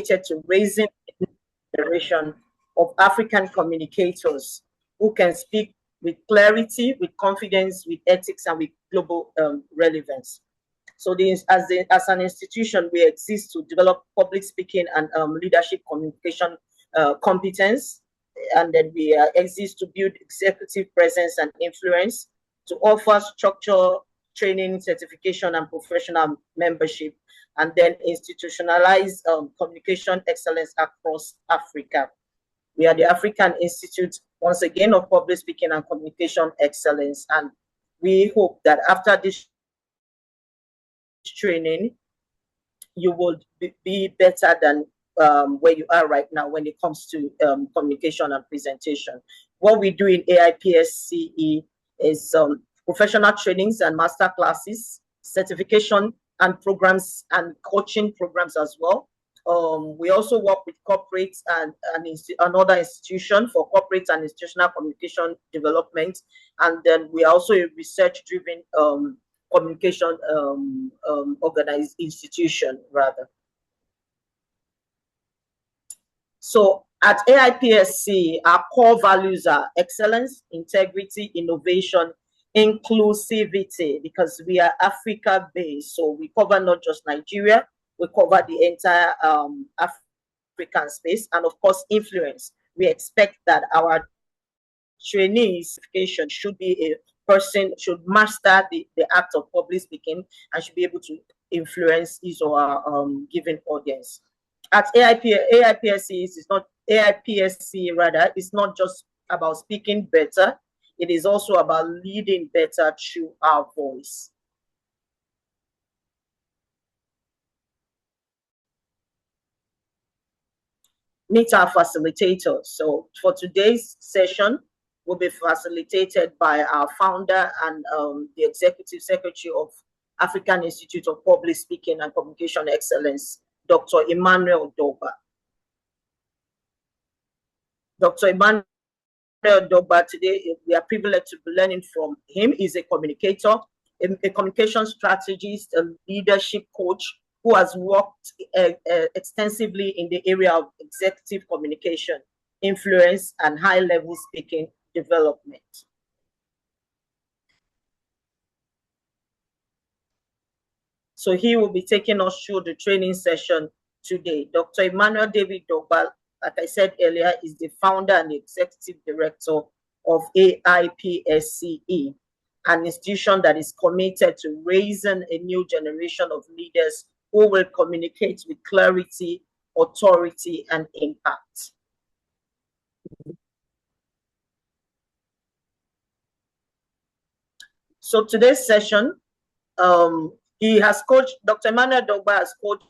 dedicated to raising a generation of African communicators who can speak with clarity, with confidence, with ethics, and with global relevance. So as an institution, we exist to develop public speaking and leadership communication competence, and then we exist to build executive presence and influence, to offer structure, training, certification, and professional membership, and then institutionalize communication excellence across Africa. We are the African Institute, once again, of Public Speaking and Communication Excellence, and we hope that after this training, you will be better than where you are right now when it comes to communication and presentation. What we do in AIPSCE is professional trainings and master classes, certification and programs and coaching programs as well. We also work with corporates and another institution for corporate and institutional communication development. And then we are also a research-driven communication organized institution, rather. So at AIPSC, our core values are excellence, integrity, innovation, inclusivity, because we are Africa-based. So we cover not just Nigeria, we cover the entire African space, and of course, influence. We expect that our trainees should be a person, should master the act of public speaking and should be able to influence his or her given audience. At AIPSC, it's not AIPSC rather, it's not just about speaking better, it is also about leading better through our voice. Meet our facilitators. So for today's session, will be facilitated by our founder and the executive secretary of African Institute of Public Speaking and Communication Excellence, Dr. Emmanuel Dogba. Dr. Emmanuel Dogba, today we are privileged to be learning from him. He's a communicator, a communication strategist, a leadership coach who has worked extensively in the area of executive communication, influence, and high-level speaking development. So he will be taking us through the training session today. Dr. Emmanuel David Dogba, like I said earlier, is the founder and the executive director of AIPSCE, an institution that is committed to raising a new generation of leaders who will communicate with clarity, authority, and impact. So today's session, he has coached, Dr. Emmanuel Dogba has coached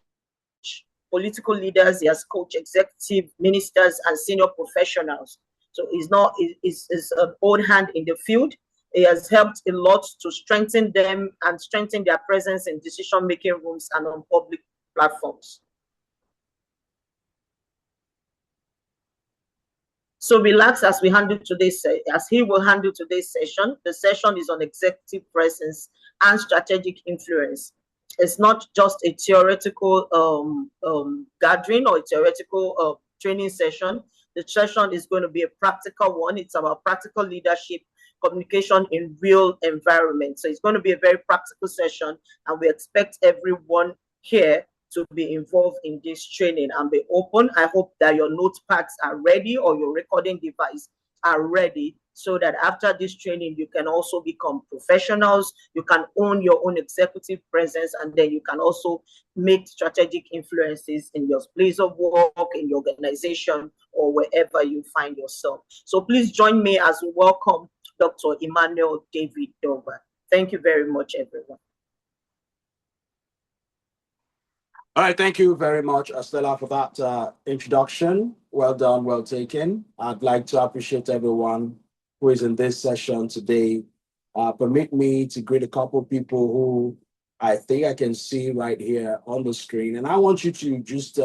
political leaders, he has coached executive ministers and senior professionals. So he's an old hand in the field. He has helped a lot to strengthen them and strengthen their presence in decision-making rooms and on public platforms. So relax as we handle today's, as he will handle today's session. The session is on executive presence and strategic influence. It's not just a theoretical gathering or a theoretical training session. The session is going to be a practical one. It's about practical leadership, communication in real environment. So it's going to be a very practical session, and we expect everyone here to be involved in this training and be open. I hope that your notepads are ready or your recording device are ready, so that after this training, you can also become professionals. You can own your own executive presence, and then you can also make strategic influences in your place of work, in your organization, or wherever you find yourself. So please join me as we welcome Dr. Emmanuel David Dogba. Thank you very much, everyone. All right, thank you very much, Estella, for that introduction. Well done, well taken. I'd like to appreciate everyone who is in this session today. Permit me to greet a couple of people who I think I can see right here on the screen. And I want you to just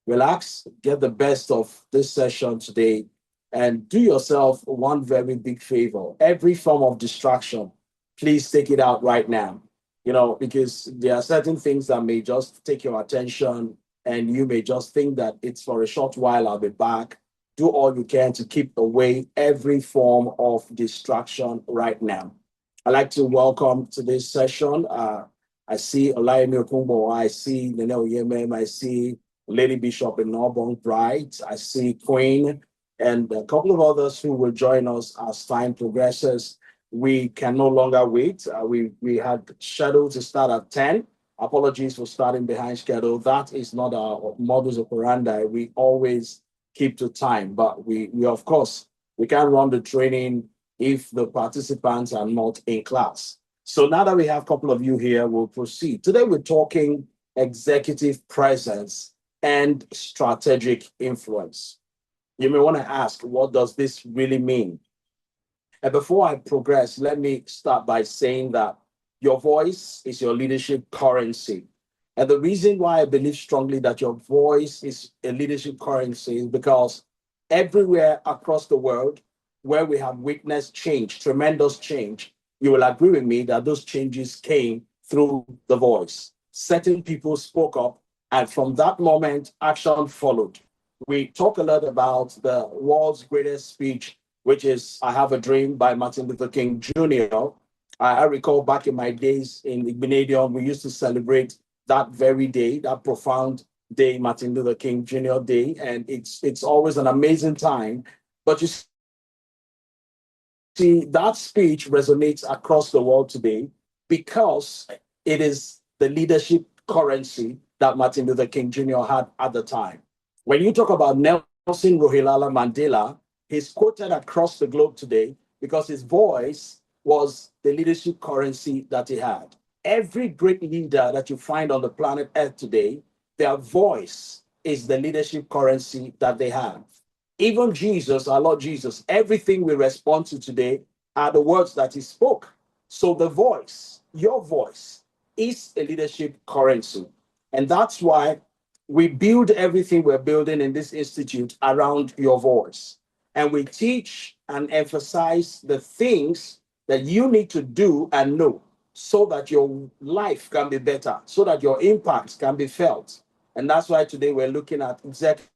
relax, get the best of this session today, and do yourself one very big favor. Every form of distraction, please take it out right now. You know, because there are certain things that may just take your attention and you may just think that it's for a short while, I'll be back. Do all you can to keep away every form of distraction right now. I'd like to welcome to this session. I see Olayemi Okunbo, I see Nene Oyemem, I see Lady Bishop in Norborn Bright, I see Queen, and a couple of others who will join us as time progresses. We can no longer wait. We had scheduled to start at 10. Apologies for starting behind schedule. That is not our modus operandi. We always keep to time, but we of course, we can't run the training if the participants are not in class. So now that we have a couple of you here, we'll proceed. Today we're talking executive presence and strategic influence. You may want to ask, what does this really mean? And before I progress, let me start by saying that your voice is your leadership currency. And the reason why I believe strongly that your voice is a leadership currency is because everywhere across the world where we have witnessed change, tremendous change, you will agree with me that those changes came through the voice. Certain people spoke up, and from that moment, action followed. We talk a lot about the world's greatest speech, which is I Have a Dream by Martin Luther King Jr. I recall back in my days in Igbinedion, we used to celebrate that very day, that profound day, Martin Luther King Jr. Day, and it's always an amazing time. But you see, that speech resonates across the world today because it is the leadership currency that Martin Luther King Jr. had at the time. When you talk about Nelson Rolihlahla Mandela, he's quoted across the globe today because his voice was the leadership currency that he had. Every great leader that you find on the planet Earth today, their voice is the leadership currency that they have. Even Jesus, our Lord Jesus, everything we respond to today are the words that he spoke. So the voice, your voice, is a leadership currency. And that's why we build everything we're building in this institute around your voice. And we teach and emphasize the things that you need to do and know so that your life can be better, so that your impact can be felt. And that's why today we're looking at executive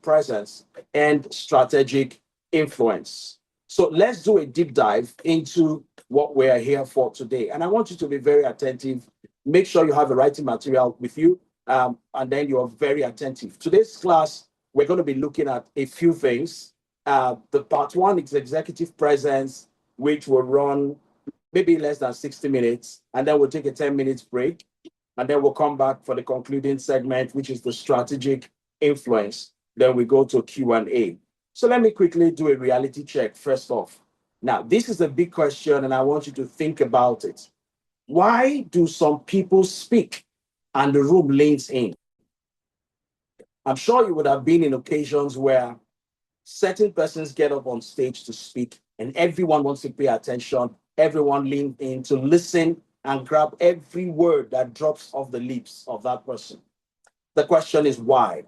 presence and strategic influence. So let's do a deep dive into what we're here for today. And I want you to be very attentive. Make sure you have the writing material with you, and then you are very attentive. Today's class, we're going to be looking at a few things. The part one is executive presence, which will run maybe less than 60 minutes, and then we'll take a 10-minute break, and then we'll come back for the concluding segment, which is the strategic influence. Then we go to Q&A. So let me quickly do a reality check first off. Now, this is a big question, and I want you to think about it. Why do some people speak and the room leans in? I'm sure you would have been in occasions where certain persons get up on stage to speak, and everyone wants to pay attention. Everyone leans in to listen and grab every word that drops off the lips of that person. The question is why?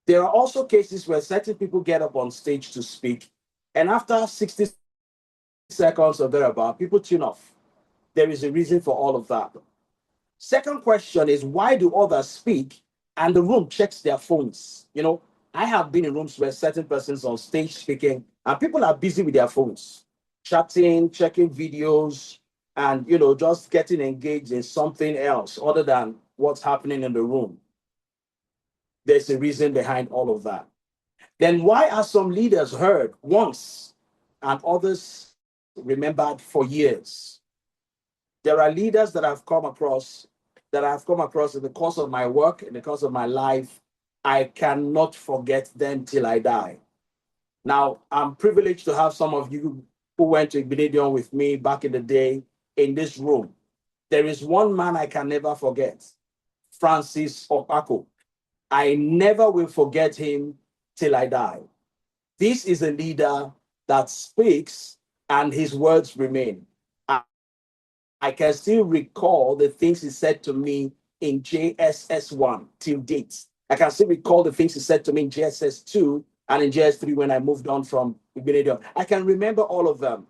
There are also cases where certain people get up on stage to speak, and after 60 seconds or thereabout, people tune off. There is a reason for all of that. Second question is, why do others speak and the room checks their phones? You know, I have been in rooms where certain persons on stage speaking and people are busy with their phones, chatting, checking videos, and, you know, just getting engaged in something else other than what's happening in the room. There's a reason behind all of that. Then why are some leaders heard once and others remembered for years? There are leaders that I've come across in the course of my work, in the course of my life. I cannot forget them till I die. Now, I'm privileged to have some of you who went to Igbinedion with me back in the day in this room. There is one man I can never forget, Francis Opako. I never will forget him till I die. This is a leader that speaks and his words remain. I can still recall the things he said to me in JSS1 till date. I can still recall the things he said to me in JSS2 and in JS3 when I moved on from Igbinedion. I can remember all of them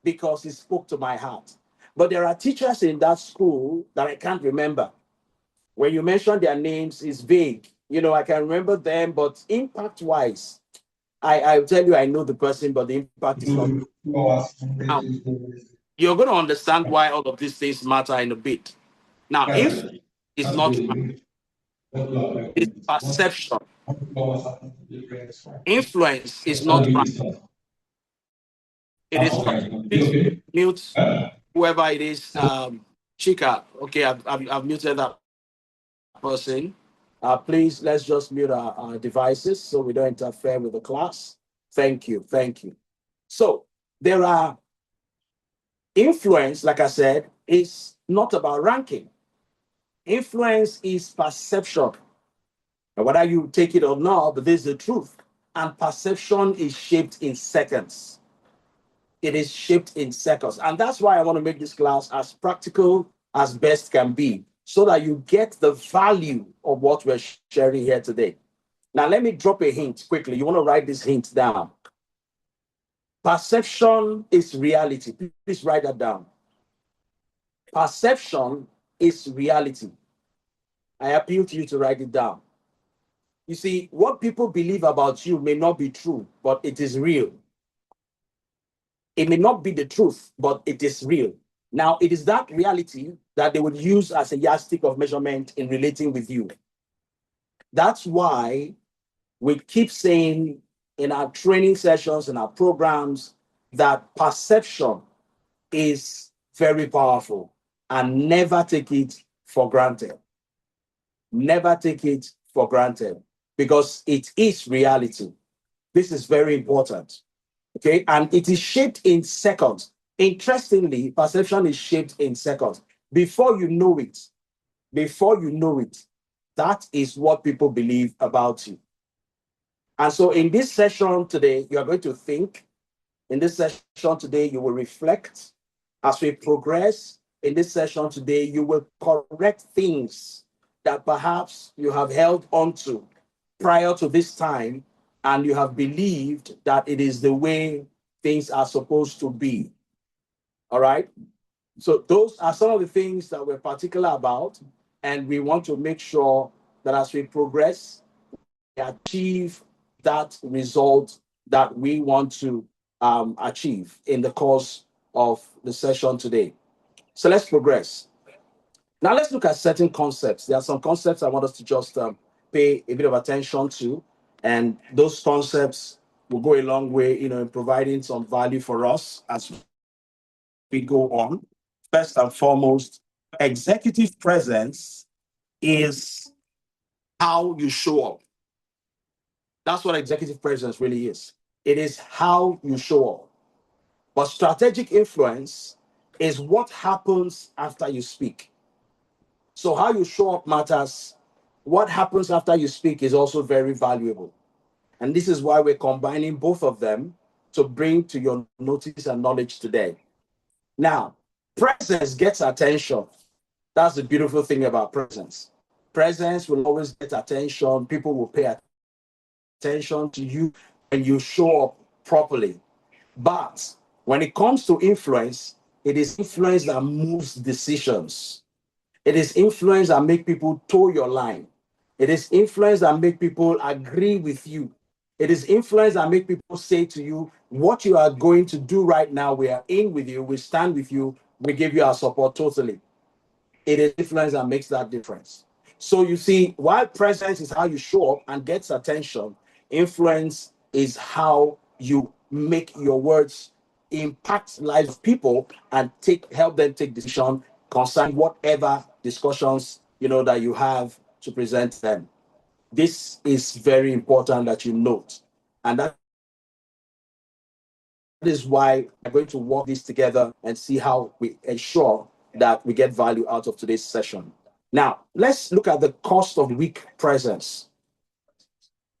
because he spoke to my heart. But there are teachers in that school that I can't remember. when you mention their names, it's vague. I can remember them, but impact-wise, I'll tell you I know the person, but the impact is not. Now, you're going to understand why all of these things matter in a bit. Now, if it's not it's perception. Influence is not it is please mute whoever it is. Chika, okay, I've muted that person. Please let's just mute our devices so we don't interfere with the class. Thank you. So there are influence, like I said, is not about ranking. Influence is perception. And whether you take it or not, but this is the truth. And perception is shaped in seconds. It is shaped in seconds. And that's why I want to make this class as practical as best can be, so that you get the value of what we're sharing here today. Now, let me drop a hint quickly. You want to write this hint down. Perception is reality. Please write that down. Perception is reality. I appeal to you to write it down. You see, what people believe about you may not be true, but it is real. It may not be the truth, but it is real. Now, it is that reality that they would use as a yardstick of measurement in relating with you. That's why we keep saying in our training sessions, in our programs, that perception is very powerful, and never take it for granted. Never take it for granted, because it is reality. This is very important. Okay, and it is shaped in seconds. Interestingly, perception is shaped in seconds. Before you know it, that is what people believe about you. And so in this session today, you are going to think. In this session today, you will reflect. As we progress in this session today, you will correct things that perhaps you have held onto prior to this time, and you have believed that it is the way things are supposed to be. All right? So those are some of the things that we're particular about, and we want to make sure that as we progress, we achieve that result that we want to achieve in the course of the session today. So let's progress. Now let's look at certain concepts. There are some concepts I want us to just pay a bit of attention to, and those concepts will go a long way, in providing some value for us as we go on. First and foremost, executive presence is how you show up. That's what executive presence really is. It is how you show up. But strategic influence is what happens after you speak. So how you show up matters. What happens after you speak is also very valuable. And this is why we're combining both of them to bring to your notice and knowledge today. Now, presence gets attention. That's the beautiful thing about presence. Presence will always get attention. People will pay attention to you when you show up properly. But when it comes to influence, it is influence that moves decisions. It is influence that make people toe your line. It is influence that make people agree with you. It is influence that make people say to you, what you are going to do right now, we are in with you, we stand with you, we give you our support totally. It is influence that makes that difference. So you see, while presence is how you show up and gets attention, influence is how you make your words impact lives of people and help them take decision concerning whatever discussions that you have to present them. This is very important that you note, and that is why we're going to work this together and see how we ensure that we get value out of today's session. Now, let's look at the cost of weak presence.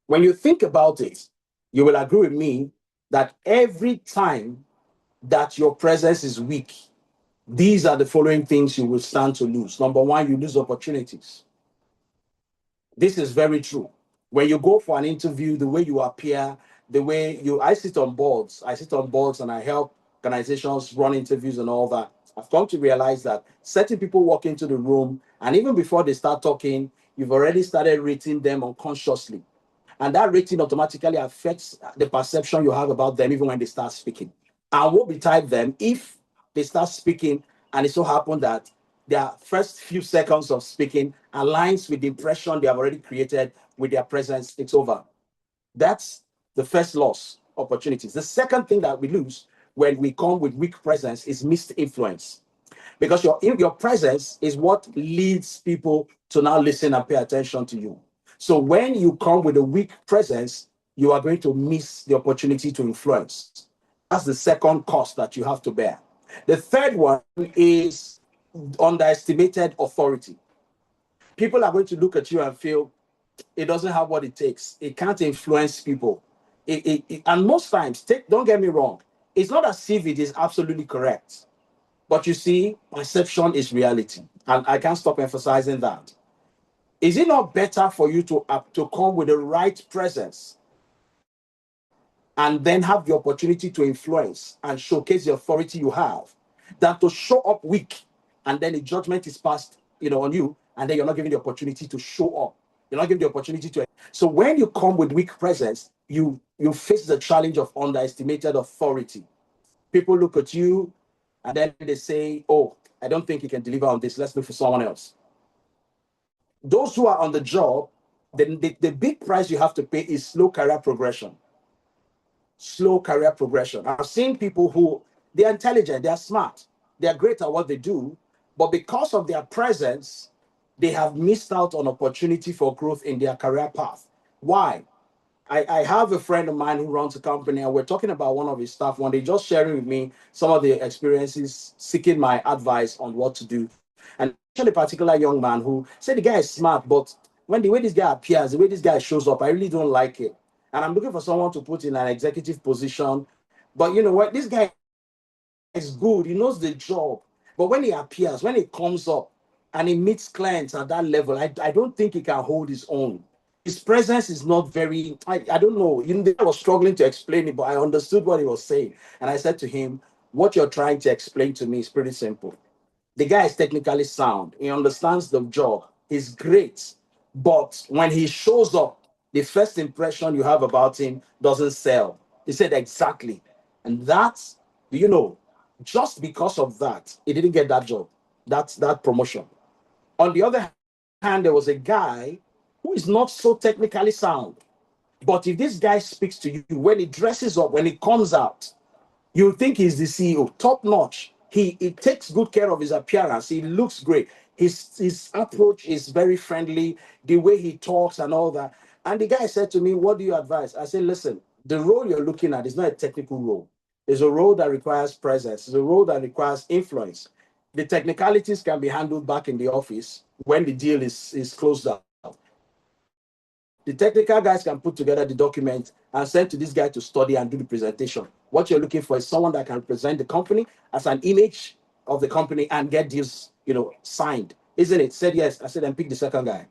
When you think about it, you will agree with me that every time that your presence is weak, these are the following things you will stand to lose. Number one, you lose opportunities. This is very true. When you go for an interview, the way you appear, the way I sit on boards and I help organizations run interviews and all that. I've come to realize that certain people walk into the room, and even before they start talking, you've already started rating them unconsciously. And that rating automatically affects the perception you have about them even when they start speaking. And what betide them if they start speaking and it so happens that their first few seconds of speaking aligns with the impression they have already created with their presence, it's over. That's the first loss opportunities. The second thing that we lose when we come with weak presence is missed influence. Because your presence is what leads people to now listen and pay attention to you. So when you come with a weak presence, you are going to miss the opportunity to influence. That's the second cost that you have to bear. The third one is underestimated authority. People are going to look at you and feel it doesn't have what it takes. It can't influence people. And most times, don't get me wrong, it's not as if it is absolutely correct. But you see, perception is reality. And I can't stop emphasizing that. Is it not better for you to come with the right presence and then have the opportunity to influence and showcase the authority you have than to show up weak and then the judgment is passed, on you, and then you're not given the opportunity to show up. You're not given the opportunity to. So when you come with weak presence, you face the challenge of underestimated authority. People look at you and then they say, oh, I don't think you can deliver on this. Let's look for someone else. Those who are on the job, then the big price you have to pay is slow career progression. Slow career progression. I've seen people who, they're intelligent, they're smart, they're great at what they do, but because of their presence, they have missed out on opportunity for growth in their career path. Why? I have a friend of mine who runs a company, and we're talking about one of his staff one day, just sharing with me some of the experiences, seeking my advice on what to do. And a particular young man who said the guy is smart, but when the way this guy appears, the way this guy shows up, I really don't like it. And I'm looking for someone to put in an executive position. But you know what? This guy is good. He knows the job. But when he appears, when he comes up and he meets clients at that level, I don't think he can hold his own. His presence is not very, I don't know. I was struggling to explain it, but I understood what he was saying. And I said to him, what you're trying to explain to me is pretty simple. The guy is technically sound. He understands the job. He's great. But when he shows up, the first impression you have about him doesn't sell. He said exactly. And that's, just because of that, he didn't get that job. That's that promotion. On the other hand, there was a guy who is not so technically sound. But if this guy speaks to you, when he dresses up, when he comes out, you think he's the CEO, top notch. He takes good care of his appearance. He looks great. His approach is very friendly, the way he talks and all that. And the guy said to me, what do you advise? I said, listen, the role you're looking at is not a technical role. It's a role that requires presence. It's a role that requires influence. The technicalities can be handled back in the office when the deal is closed out. The technical guys can put together the document and send to this guy to study and do the presentation. What you're looking for is someone that can represent the company as an image of the company and get deals, signed. Isn't it? Said yes. I said, then pick the second guy.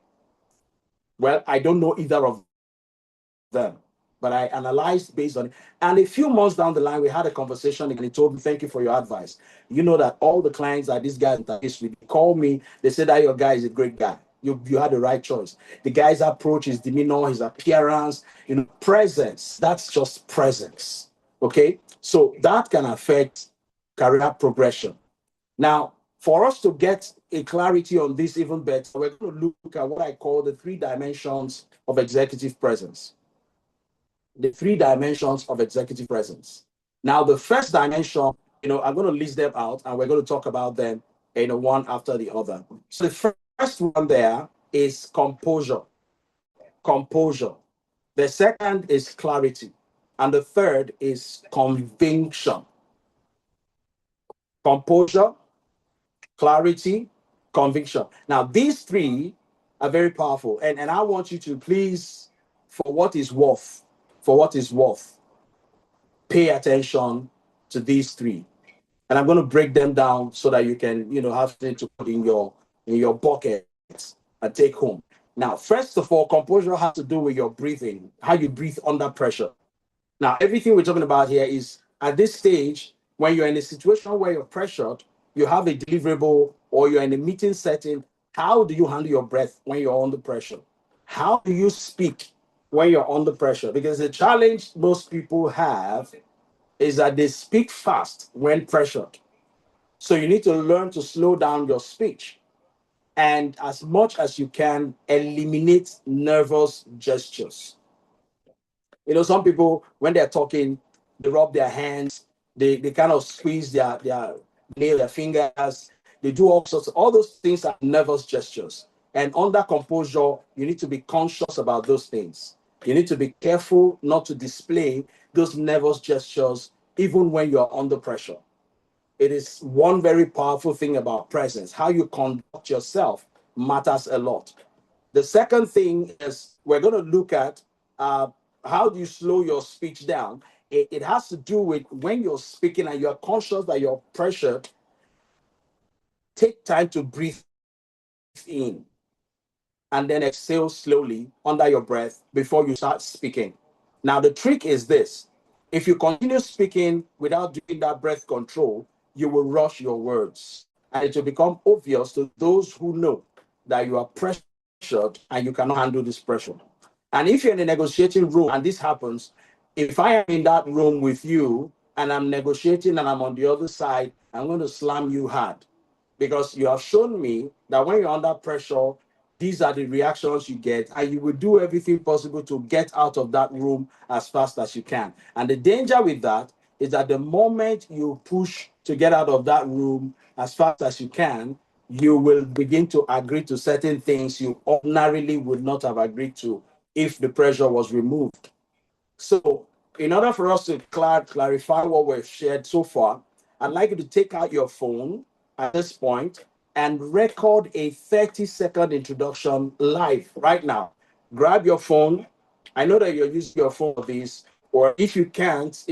Well, I don't know either of them, but I analyzed based on it. And a few months down the line, we had a conversation and he told me, thank you for your advice. You know that all the clients that this guy interface with call me, they said that your guy is a great guy. You had the right choice. The guy's approach, his demeanor, his appearance, presence. That's just presence. Okay? So that can affect career progression. Now, for us to get a clarity on this even better, we're going to look at what I call the 3 dimensions of executive presence. The 3 dimensions of executive presence. Now, the first dimension, I'm going to list them out and we're going to talk about them, one after the other. So the first one there is composure. Composure. The second is clarity. And the third is conviction. Composure, clarity, conviction. Now, these 3 are very powerful. And I want you to please, for what is worth, pay attention to these 3. And I'm going to break them down so that you can, have something to put in your bucket and take home. Now, first of all, composure has to do with your breathing, how you breathe under pressure. Now, everything we're talking about here is at this stage, when you're in a situation where you're pressured, you have a deliverable or you're in a meeting setting, how do you handle your breath when you're under pressure? How do you speak when you're under pressure? Because the challenge most people have is that they speak fast when pressured. So you need to learn to slow down your speech and, as much as you can, eliminate nervous gestures. Some people, when they're talking, they rub their hands, they kind of squeeze their nail, their fingers, they do all those things are nervous gestures. And under composure, you need to be conscious about those things. You need to be careful not to display those nervous gestures even when you're under pressure. It is one very powerful thing about presence. How you conduct yourself matters a lot. The second thing is we're going to look at how do you slow your speech down. It has to do with when you're speaking and you're conscious that you're pressured, take time to breathe in and then exhale slowly under your breath before you start speaking. Now, the trick is this. If you continue speaking without doing that breath control, you will rush your words. And it will become obvious to those who know that you are pressured and you cannot handle this pressure. And if you're in a negotiating room and this happens, if I am in that room with you and I'm negotiating and I'm on the other side, I'm going to slam you hard because you have shown me that when you're under pressure, these are the reactions you get, and you will do everything possible to get out of that room as fast as you can. And the danger with that is that the moment you push to get out of that room as fast as you can, you will begin to agree to certain things you ordinarily would not have agreed to if the pressure was removed. So, in order for us to clarify what we've shared so far, I'd like you to take out your phone at this point and record a 30-second introduction live right now. Grab your phone. I know that you're using your phone for this, or if you can't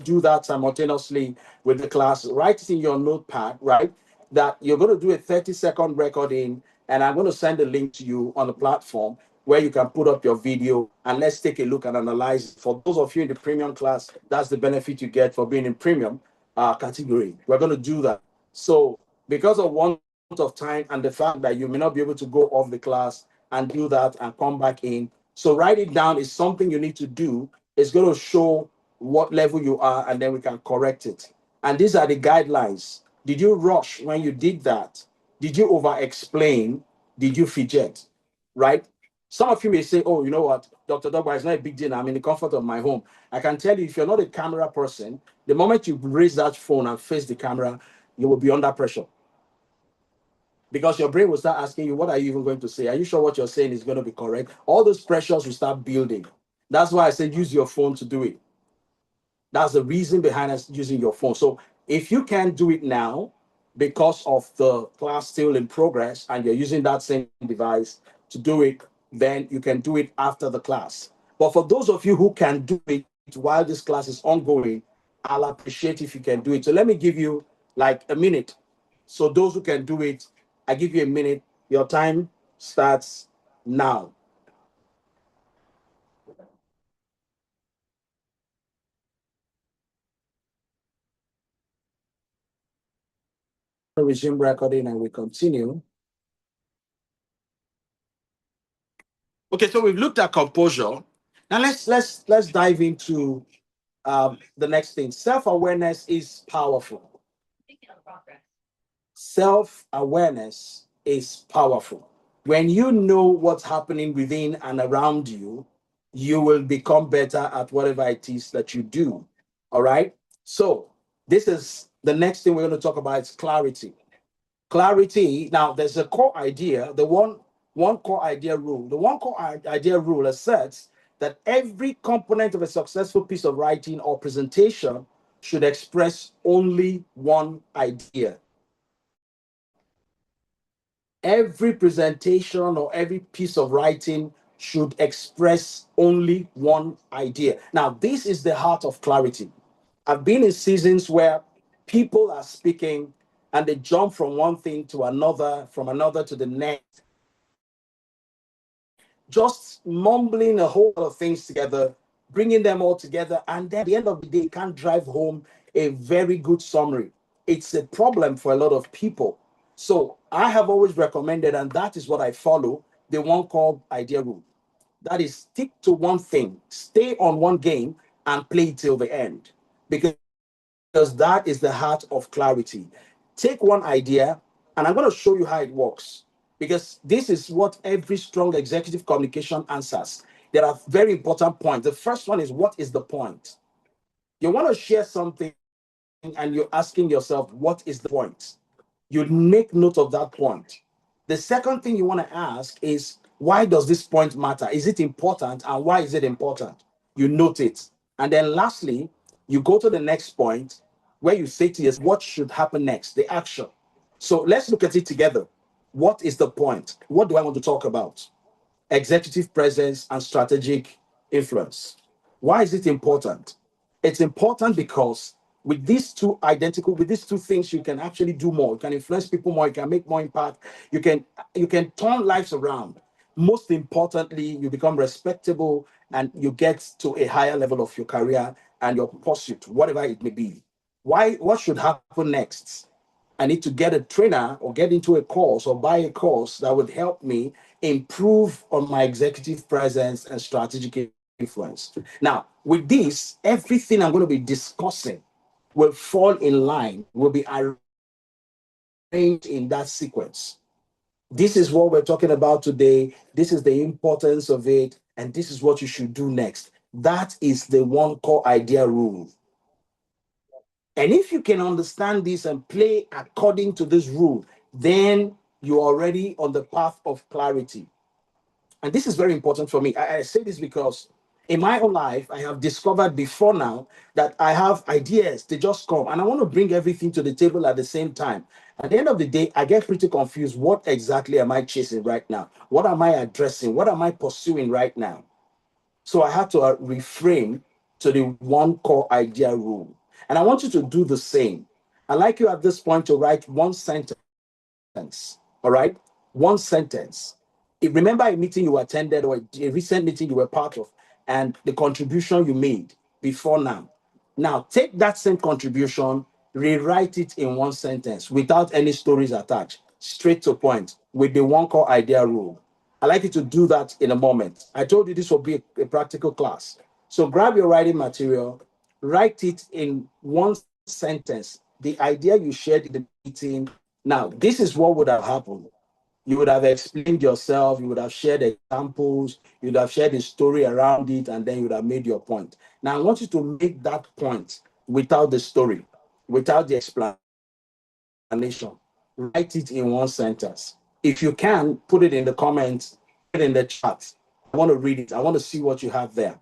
do that simultaneously with the class, write it in your notepad, right? That you're going to do a 30-second recording, and I'm going to send a link to you on the platform where you can put up your video and let's take a look and analyze. For those of you in the premium class, that's the benefit you get for being in premium category. We're going to do that. So because of want of time and the fact that you may not be able to go off the class and do that and come back in, so write it down is something you need to do. It's going to show what level you are and then we can correct it. And these are the guidelines. Did you rush when you did that? Did you over explain? Did you fidget? Right? Some of you may say, oh, you know what, Dr. Dogba, it's not a big deal. I'm in the comfort of my home. I can tell you, if you're not a camera person, the moment you raise that phone and face the camera, you will be under pressure. Because your brain will start asking you, what are you even going to say? Are you sure what you're saying is going to be correct? All those pressures will start building. That's why I said use your phone to do it. That's the reason behind us using your phone. So if you can't do it now because of the class still in progress and you're using that same device to do it, then you can do it after the class. But for those of you who can do it while this class is ongoing, I'll appreciate if you can do it. So let me give you like a minute. So those who can do it, I give you a minute. Your time starts now. Resume recording and we continue. Okay, so we've looked at composure. Now let's dive into the next thing. Self-awareness is powerful. Self-awareness is powerful. When you know what's happening within and around you, you will become better at whatever it is that you do. All right. So this is the next thing we're going to talk about is clarity. Clarity. Now, there's a core idea, the one core idea rule. The one core idea rule asserts that every component of a successful piece of writing or presentation should express only one idea. Every presentation or every piece of writing should express only one idea. Now, this is the heart of clarity. I've been in seasons where people are speaking and they jump from one thing to another, from another to the next, just mumbling a whole lot of things together, bringing them all together, and then at the end of the day, can't drive home a very good summary. it's a problem for a lot of people. So I have always recommended, and that is what I follow, the one called idea rule. That is, stick to one thing, stay on one game, and play it till the end. Because that is the heart of clarity. Take one idea, and I'm going to show you how it works. Because this is what every strong executive communication answers. There are very important points. The first one is, what is the point? You want to share something and you're asking yourself, what is the point? You make note of that point. The second thing you want to ask is, why does this point matter? Is it important, and why is it important? You note it. And then lastly, you go to the next point where you say to yourself, what should happen next? The action. So let's look at it together. What is the point? What do I want to talk about? Executive presence and strategic influence. Why is it important? It's important because with these two things, you can actually do more. You can influence people more. You can make more impact. You can turn lives around. Most importantly, you become respectable and you get to a higher level of your career and your pursuit, whatever it may be. Why? What should happen next? I need to get a trainer or get into a course or buy a course that would help me improve on my executive presence and strategic influence. Now, with this, everything I'm going to be discussing will fall in line, will be arranged in that sequence. This is what we're talking about today. This is the importance of it. And this is what you should do next. That is the one core idea rule. And if you can understand this and play according to this rule, then you're already on the path of clarity. And this is very important for me. I say this because in my own life, I have discovered before now that I have ideas, they just come, and I want to bring everything to the table at the same time. At the end of the day, I get pretty confused. What exactly am I chasing right now? What am I addressing? What am I pursuing right now? So I had to reframe to the one core idea rule. And I want you to do the same. I'd like you at this point to write one sentence. All right? One sentence. Remember a meeting you attended or a recent meeting you were part of and the contribution you made before now. Now, take that same contribution, rewrite it in one sentence without any stories attached, straight to point with the one core idea rule. I'd like you to do that in a moment. I told you this will be a practical class. So grab your writing material, write it in one sentence, the idea you shared in the meeting. Now, this is what would have happened. You would have explained yourself, you would have shared examples, you would have shared a story around it, and then you would have made your point. Now, I want you to make that point without the story, without the explanation. Write it in one sentence. If you can, put it in the comments, put it in the chat. I want to read it. I want to see what you have there.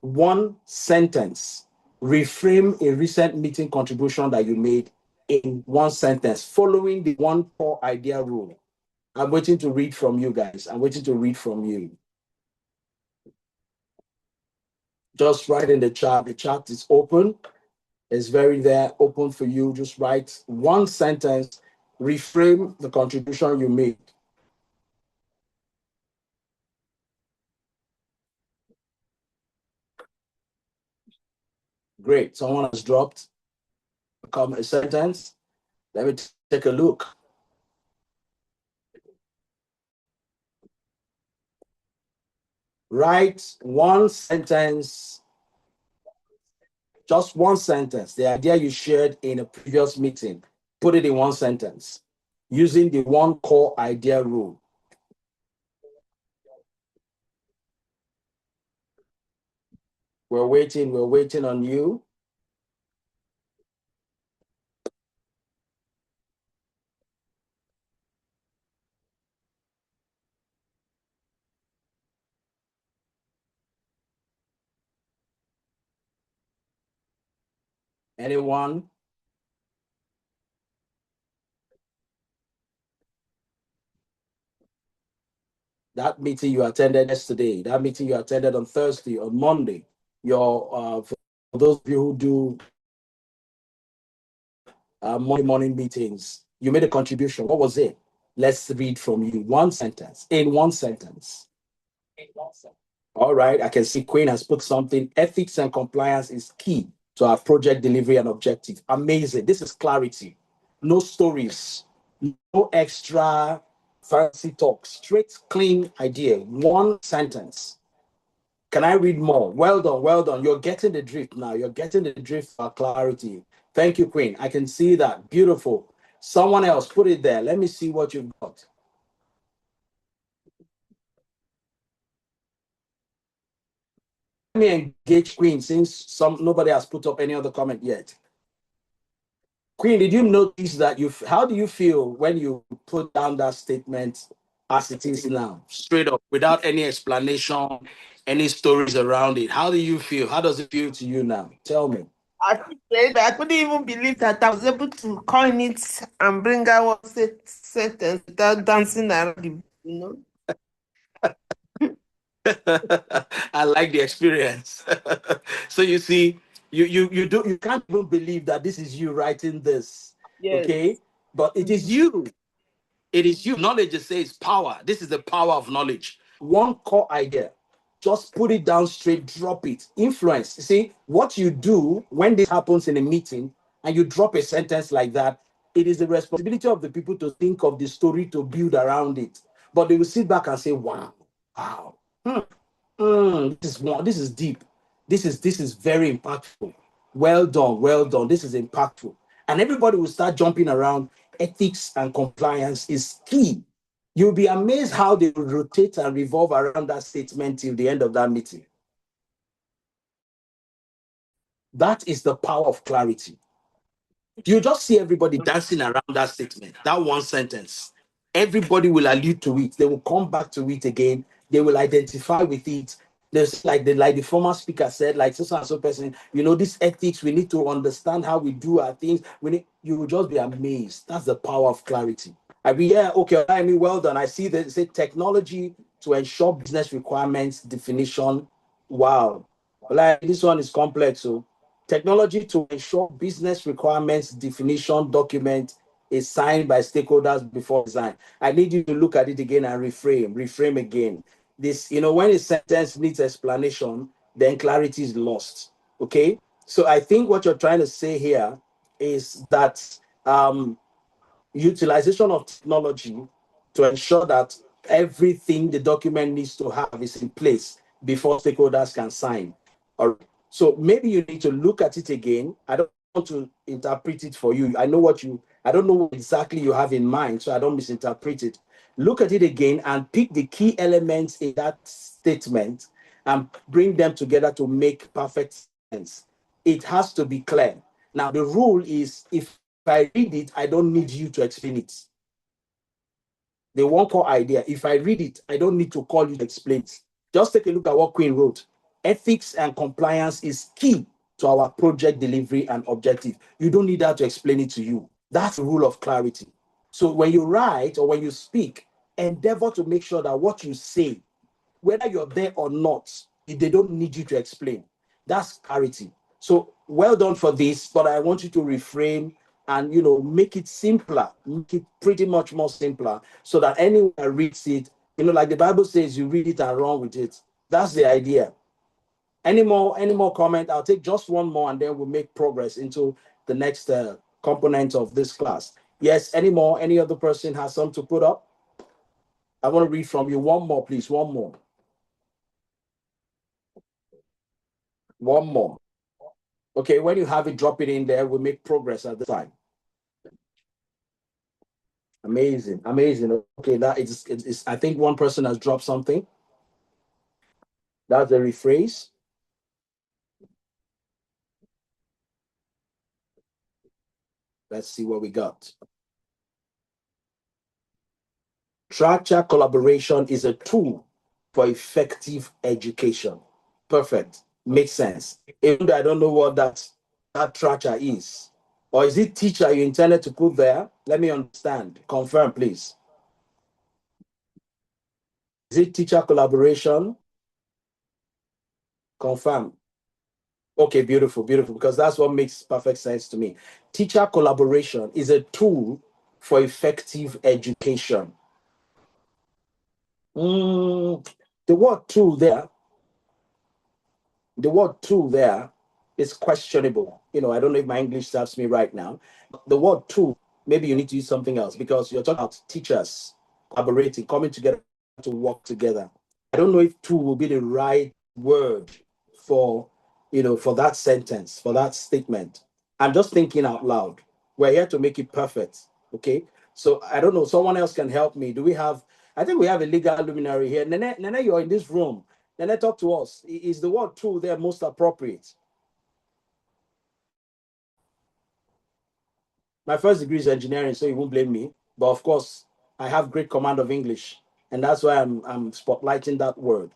One sentence. Reframe a recent meeting contribution that you made in one sentence, following the one core idea rule. I'm waiting to read from you guys. I'm waiting to read from you. Just write in the chat. The chat is open. It's very there, open for you. Just write one sentence, reframe the contribution you made. Great. Someone has dropped a sentence. Let me take a look. Write one sentence, just one sentence, the idea you shared in a previous meeting. Put it in one sentence using the one core idea rule. We're waiting on you. Anyone? That meeting you attended yesterday, that meeting you attended on Thursday or Monday, for those of you who do Monday morning meetings, you made a contribution. What was it? Let's read from you. One sentence. In one sentence. All right. I can see Queen has put something. Ethics and compliance is key to our project delivery and objective. Amazing. This is clarity. No stories, no extra fancy talk, straight, clean idea, one sentence. Can I read more? Well done, well done. You're getting the drift now. You're getting the drift for clarity. Thank you, Queen. I can see that. Beautiful. Someone else, put it there. Let me see what you've got. Let me engage Queen since nobody has put up any other comment yet. Queen, did you notice that how do you feel when you put down that statement as it is now, straight up, without any explanation, any stories around it? How do you feel? How does it feel to you now? Tell me. I couldn't even believe that I was able to coin it and bring out one sentence without dancing around, I like the experience. So you see, you can't even believe that this is you writing this. Yes. Okay, but it is you. It is you. Knowledge, it says power. This is the power of knowledge. One core idea. Just put it down straight, drop it. Influence. You see, what you do when this happens in a meeting and you drop a sentence like that, it is the responsibility of the people to think of the story to build around it. But they will sit back and say, wow, wow. This is deep. This is very impactful. Well done, well done. This is impactful. And everybody will start jumping around. Ethics and compliance is key. You'll be amazed how they will rotate and revolve around that statement till the end of that meeting. That is the power of clarity. You just see everybody dancing around that statement, that one sentence. Everybody will allude to it. They will come back to it again. They will identify with it. There's like the former speaker said, like so and so person, this ethics, we need to understand how we do our things. You will just be amazed. That's the power of clarity. I mean, yeah, okay, I mean, well done. I see that say technology to ensure business requirements definition. Wow. Like this one is complex. So technology to ensure business requirements definition document is signed by stakeholders before design. I need you to look at it again and reframe again. This, when a sentence needs explanation, then clarity is lost. Okay. So I think what you're trying to say here is that utilization of technology to ensure that everything the document needs to have is in place before stakeholders can sign. All right. So maybe you need to look at it again. I don't want to interpret it for you. I don't know what exactly you have in mind, so I don't misinterpret it. Look at it again and pick the key elements in that statement and bring them together to make perfect sense. It has to be clear. Now, the rule is if I read it, I don't need you to explain it. The one core idea, if I read it, I don't need to call you to explain it. Just take a look at what Queen wrote. Ethics and compliance is key to our project delivery and objective. You don't need that to explain it to you. That's the rule of clarity. So when you write or when you speak, endeavor to make sure that what you say, whether you're there or not, they don't need you to explain. That's clarity. So well done for this, but I want you to reframe and make it simpler, make it pretty much more simpler, so that anyone that reads it, like the Bible says, you read it and run with it. That's the idea. Any more comment? I'll take just one more, and then we'll make progress into the next component of this class. Yes, any more? Any other person has something to put up? I want to read from you. One more, please. One more. One more. Okay, when you have it, drop it in there. We'll make progress at the time. Amazing, amazing. Okay, that is I think one person has dropped something. That's the rephrase. Let's see what we got. Structure collaboration is a tool for effective education. Perfect. Makes sense. Even though I don't know what that structure is. Or is it teacher you intended to put there? Let me understand. Confirm, please. Is it teacher collaboration? Confirm. Okay, beautiful, beautiful, because that's what makes perfect sense to me. Teacher collaboration is a tool for effective education. The word tool there is questionable. I don't know if my English serves me right now. The word tool, maybe you need to use something else because you're talking about teachers collaborating, coming together to work together. I don't know if tool will be the right word for, for that sentence, for that statement. I'm just thinking out loud. We're here to make it perfect. Okay. So I don't know. Someone else can help me. I think we have a legal luminary here. Nene, you're in this room. Nene, talk to us. Is the word tool there most appropriate? My first degree is engineering, so you won't blame me. But of course, I have great command of English. And that's why I'm spotlighting that word.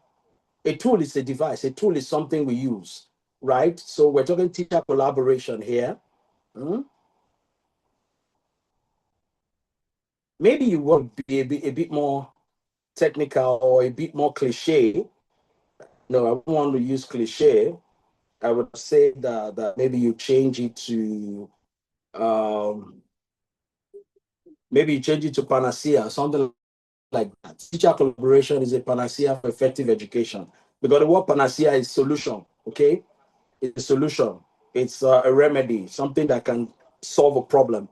A tool is a device. A tool is something we use, right? So we're talking teacher collaboration here. Maybe you want to be a bit more technical or a bit more cliche. No, I don't want to use cliche. I would say that maybe you change it to maybe you change it to panacea, something like that. Teacher collaboration is a panacea for effective education because the word panacea is solution. Okay, it's a solution. It's a remedy, something that can solve a problem.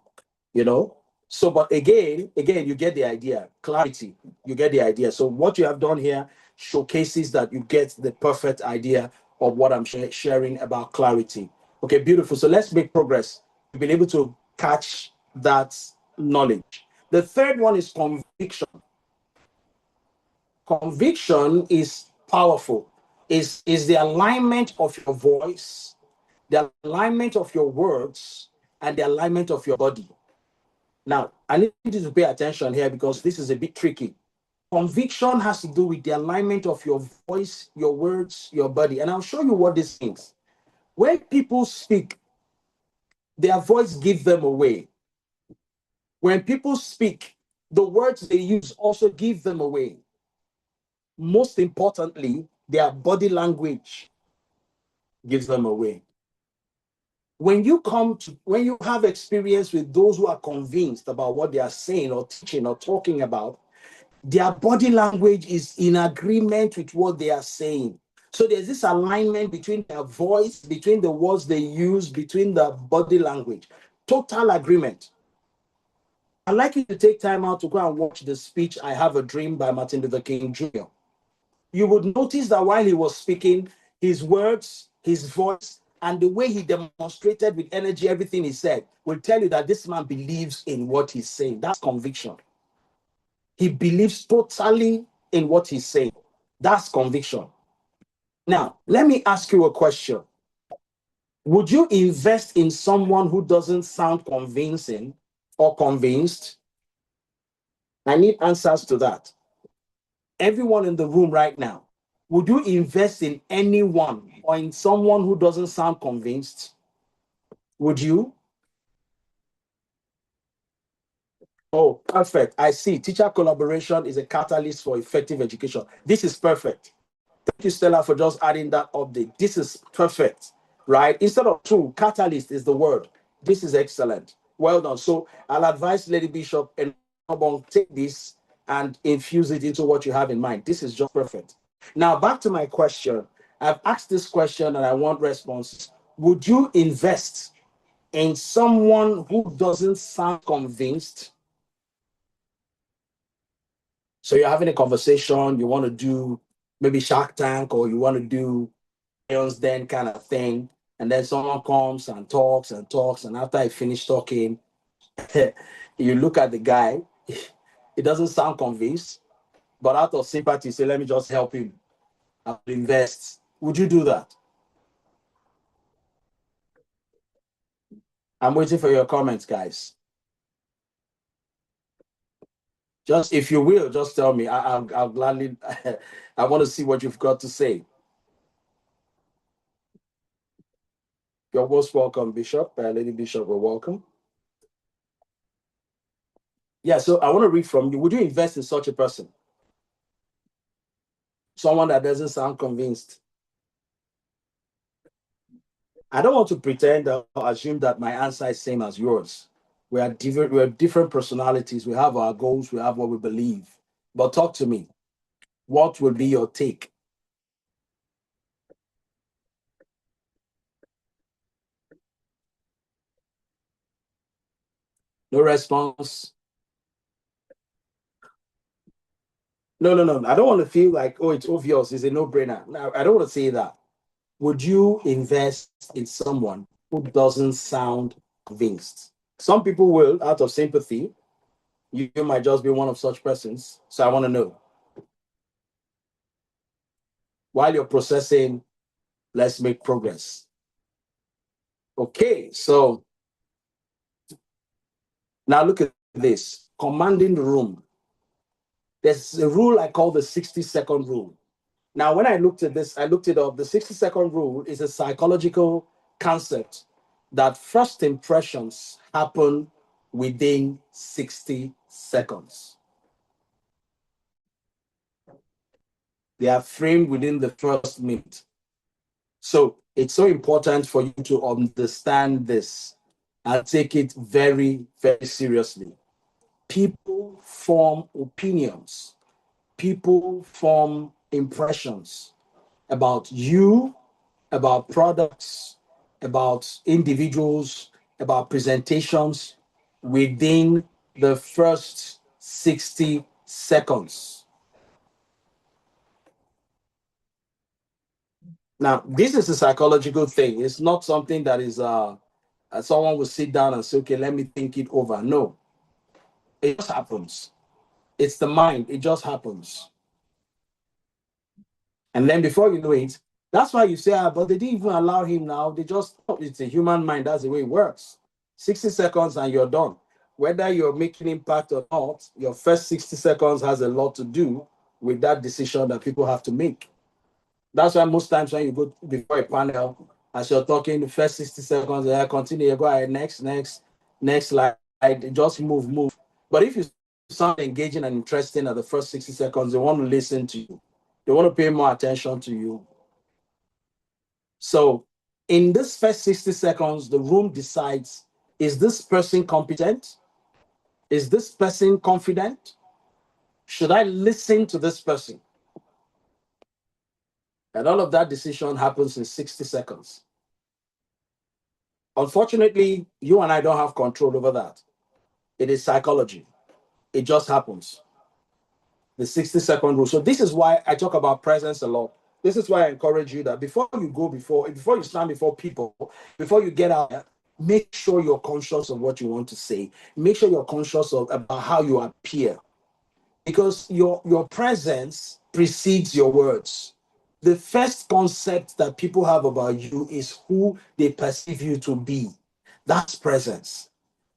So, but again, you get the idea. Clarity, you get the idea. So what you have done here showcases that you get the perfect idea of what I'm sharing about clarity. Okay, beautiful. So let's make progress. You've been able to catch that knowledge. The third one is conviction. Conviction is powerful. Is the alignment of your voice, the alignment of your words, and the alignment of your body. Now, I need you to pay attention here because this is a bit tricky. Conviction has to do with the alignment of your voice, your words, your body. And I'll show you what this means. When people speak, their voice gives them away. When people speak, the words they use also give them away. Most importantly, their body language gives them away. When you have experience with those who are convinced about what they are saying or teaching or talking about, their body language is in agreement with what they are saying. So there's this alignment between their voice, between the words they use, between the body language. Total agreement. I'd like you to take time out to go and watch the speech, I Have a Dream by Martin Luther King Jr. You would notice that while he was speaking, his words, his voice, and the way he demonstrated with energy everything he said will tell you that this man believes in what he's saying. That's conviction. He believes totally in what he's saying. That's conviction. Now, let me ask you a question. Would you invest in someone who doesn't sound convincing or convinced? I need answers to that. Everyone in the room right now, would you invest in anyone or in someone who doesn't sound convinced? Would you? Oh, perfect. I see. Teacher collaboration is a catalyst for effective education. This is perfect. Thank you, Stella, for just adding that update. This is perfect, right? Instead of tool, catalyst is the word. This is excellent. Well done. So I'll advise Lady Bishop and take this and infuse it into what you have in mind. This is just perfect. Now, back to my question. I've asked this question and I want responses. Would you invest in someone who doesn't sound convinced? So you're having a conversation, you want to do maybe Shark Tank or you want to do Lions Den kind of thing. And then someone comes and talks and talks. And after I finish talking, you look at the guy, he doesn't sound convinced, but out of sympathy, say, let me just help him. I'll invest. Would you do that? I'm waiting for your comments, guys. Just if you will, just tell me. I'll gladly, I want to see what you've got to say. You're most welcome, Bishop. Lady Bishop, you're welcome. Yeah, so I want to read from you. Would you invest in such a person? Someone that doesn't sound convinced. I don't want to pretend or assume that my answer is same as yours. We are different personalities. We have our goals. We have what we believe. But talk to me. What would be your take? No response. No. I don't want to feel like, oh, it's obvious. It's a no-brainer. No, I don't want to say that. Would you invest in someone who doesn't sound convinced? Some people will, out of sympathy. You might just be one of such persons. So I want to know. While you're processing, let's make progress. Okay, so now look at this. Commanding the room. There's a rule I call the 60-second rule. Now, when I looked at this, I looked it up. The 60-second rule is a psychological concept that first impressions happen within 60 seconds. They are framed within the first minute. So it's so important for you to understand this and take it very, very seriously. People form opinions. People form impressions about you, about products, about individuals, about presentations within the first 60 seconds. Now, this is a psychological thing. It's not something that is someone will sit down and say, okay, let me think it over. No, it just happens. It's the mind. It just happens. And then before you know it, that's why you say, but they didn't even allow him now. They just, it's a human mind. That's the way it works. 60 seconds and you're done. Whether you're making impact or not, your first 60 seconds has a lot to do with that decision that people have to make. That's why most times when you go before a panel, as you're talking, the first 60 seconds, continue, go ahead, next slide, just move. But if you sound engaging and interesting at the first 60 seconds, they want to listen to you. They want to pay more attention to you. So in this first 60 seconds, the room decides, is this person competent? Is this person confident? Should I listen to this person? And all of that decision happens in 60 seconds. Unfortunately, you and I don't have control over that. It is psychology. It just happens. The 60-second rule. So this is why I talk about presence a lot. This is why I encourage you that before you stand before people, before you get out, make sure you're conscious of what you want to say. Make sure you're conscious about how you appear. Because your presence precedes your words. The first concept that people have about you is who they perceive you to be. That's presence.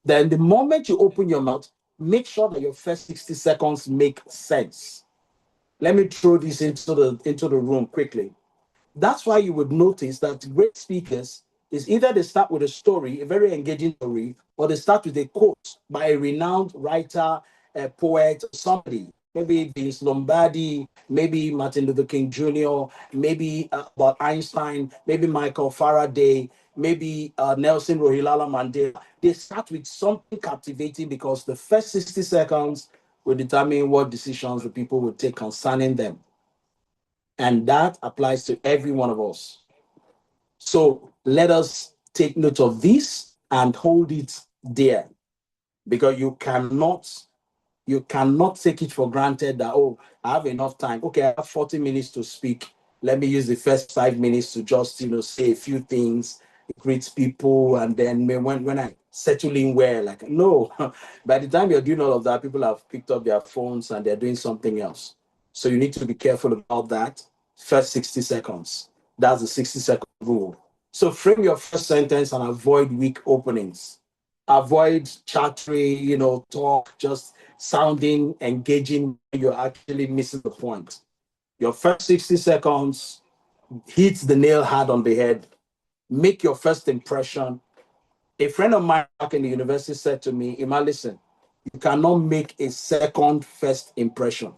Then the moment you open your mouth, make sure that your first 60 seconds make sense. Let me throw this into the room quickly. That's why you would notice that great speakers is either they start with a story, a very engaging story, or they start with a quote by a renowned writer, a poet, somebody. Maybe Vince Lombardi, maybe Martin Luther King Jr., maybe about Einstein, maybe Michael Faraday, maybe Nelson Rolihlahla Mandela. They start with something captivating because the first 60 seconds will determine what decisions the people will take concerning them. And that applies to every one of us. So let us take note of this and hold it there, because you cannot take it for granted that, oh, I have enough time. Okay, I have 40 minutes to speak. Let me use the first 5 minutes to just, say a few things, greet people, and then when I settle in well, like, no. By the time you're doing all of that, people have picked up their phones and they're doing something else. So you need to be careful about that. First 60 seconds. That's the 60-second rule. So frame your first sentence and avoid weak openings. Avoid chattery, talk, just sounding engaging. You're actually missing the point. Your first 60 seconds hits the nail hard on the head. Make your first impression. A friend of mine back in the university said to me, Ima, listen, you cannot make a second first impression.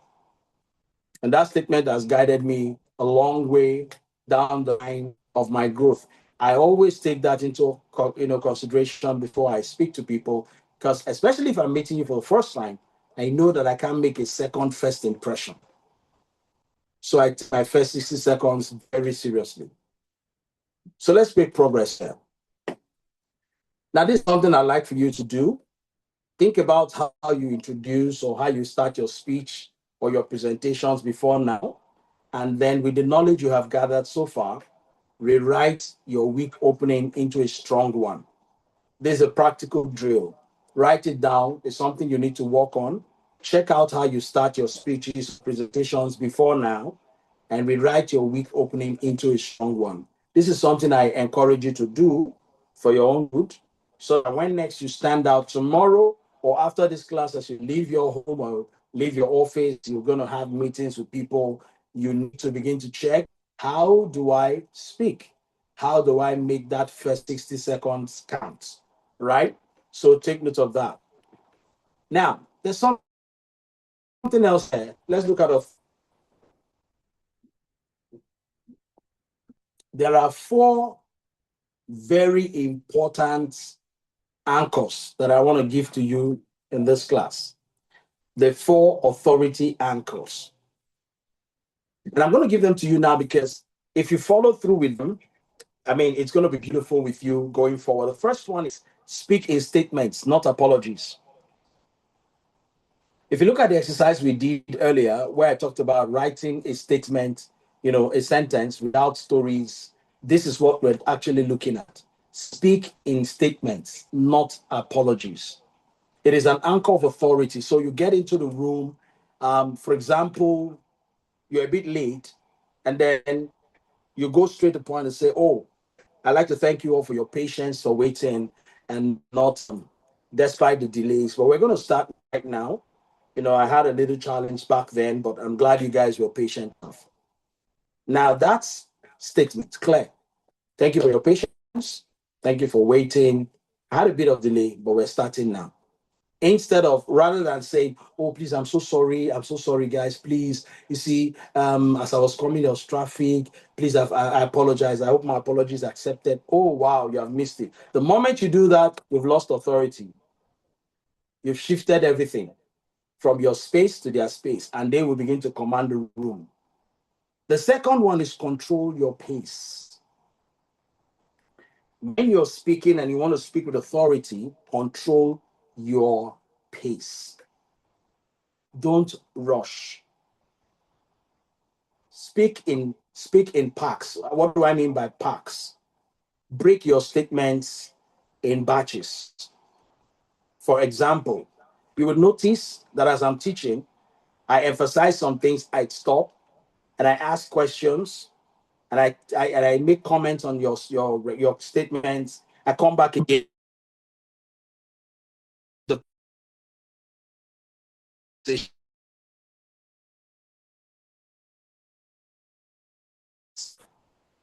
And that statement has guided me a long way down the line of my growth. I always take that into consideration before I speak to people, because especially if I'm meeting you for the first time, I know that I can't make a second first impression. So I take my first 60 seconds very seriously. So let's make progress here. Now, this is something I'd like for you to do. Think about how you introduce or how you start your speech or your presentations before now. And then with the knowledge you have gathered so far, rewrite your weak opening into a strong one. There's a practical drill. Write it down. It's something you need to work on. Check out how you start your speeches, presentations before now, and rewrite your weak opening into a strong one. This is something I encourage you to do for your own good, so that when next you stand out tomorrow or after this class, as you leave your home or leave your office, you're going to have meetings with people. You need to begin to check, how do I speak? How do I make that first 60 seconds count? Right? So take note of that. Now, there's something else here. Let's look at it. There are 4 very important anchors that I want to give to you in this class. The 4 authority anchors. And I'm going to give them to you now because if you follow through with them, I mean, it's going to be beautiful with you going forward. The first one is speak in statements, not apologies. If you look at the exercise we did earlier, where I talked about writing a statement, a sentence without stories, this is what we're actually looking at. Speak in statements, not apologies. It is an anchor of authority. So you get into the room, for example, you're a bit late, and then you go straight to the point and say, "Oh, I'd like to thank you all for your patience, for waiting, and not despite the delays. But we're going to start right now. I had a little challenge back then, but I'm glad you guys were patient enough." Now that's statement clear. Thank you for your patience. Thank you for waiting. I had a bit of delay, but we're starting now. Instead of, rather than saying, "Oh, please, I'm so sorry, guys, please, you see, as I was coming, there was traffic, please, I apologize, I hope my apologies are accepted." Oh, wow, you have missed it. The moment you do that, you've lost authority. You've shifted everything from your space to their space, and they will begin to command the room. The second one is control your pace. When you're speaking and you want to speak with authority, control your pace. Don't rush. Speak in packs. What do I mean by packs? Break your statements in batches. For example, you would notice that as I'm teaching, I emphasize some things, I stop and I ask questions, and I make comments on your statements. I come back again.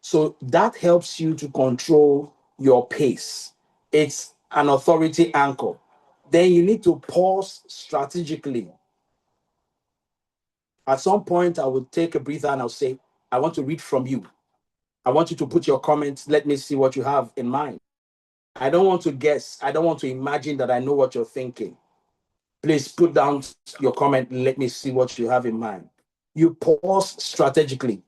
So that helps you to control your pace. It's an authority anchor. Then you need to pause strategically. At some point, I will take a breather and I'll say, "I want to read from you. I want you to put your comments. Let me see what you have in mind. I don't want to guess. I don't want to imagine that I know what you're thinking. Please put down your comment. Let me see what you have in mind." You pause strategically.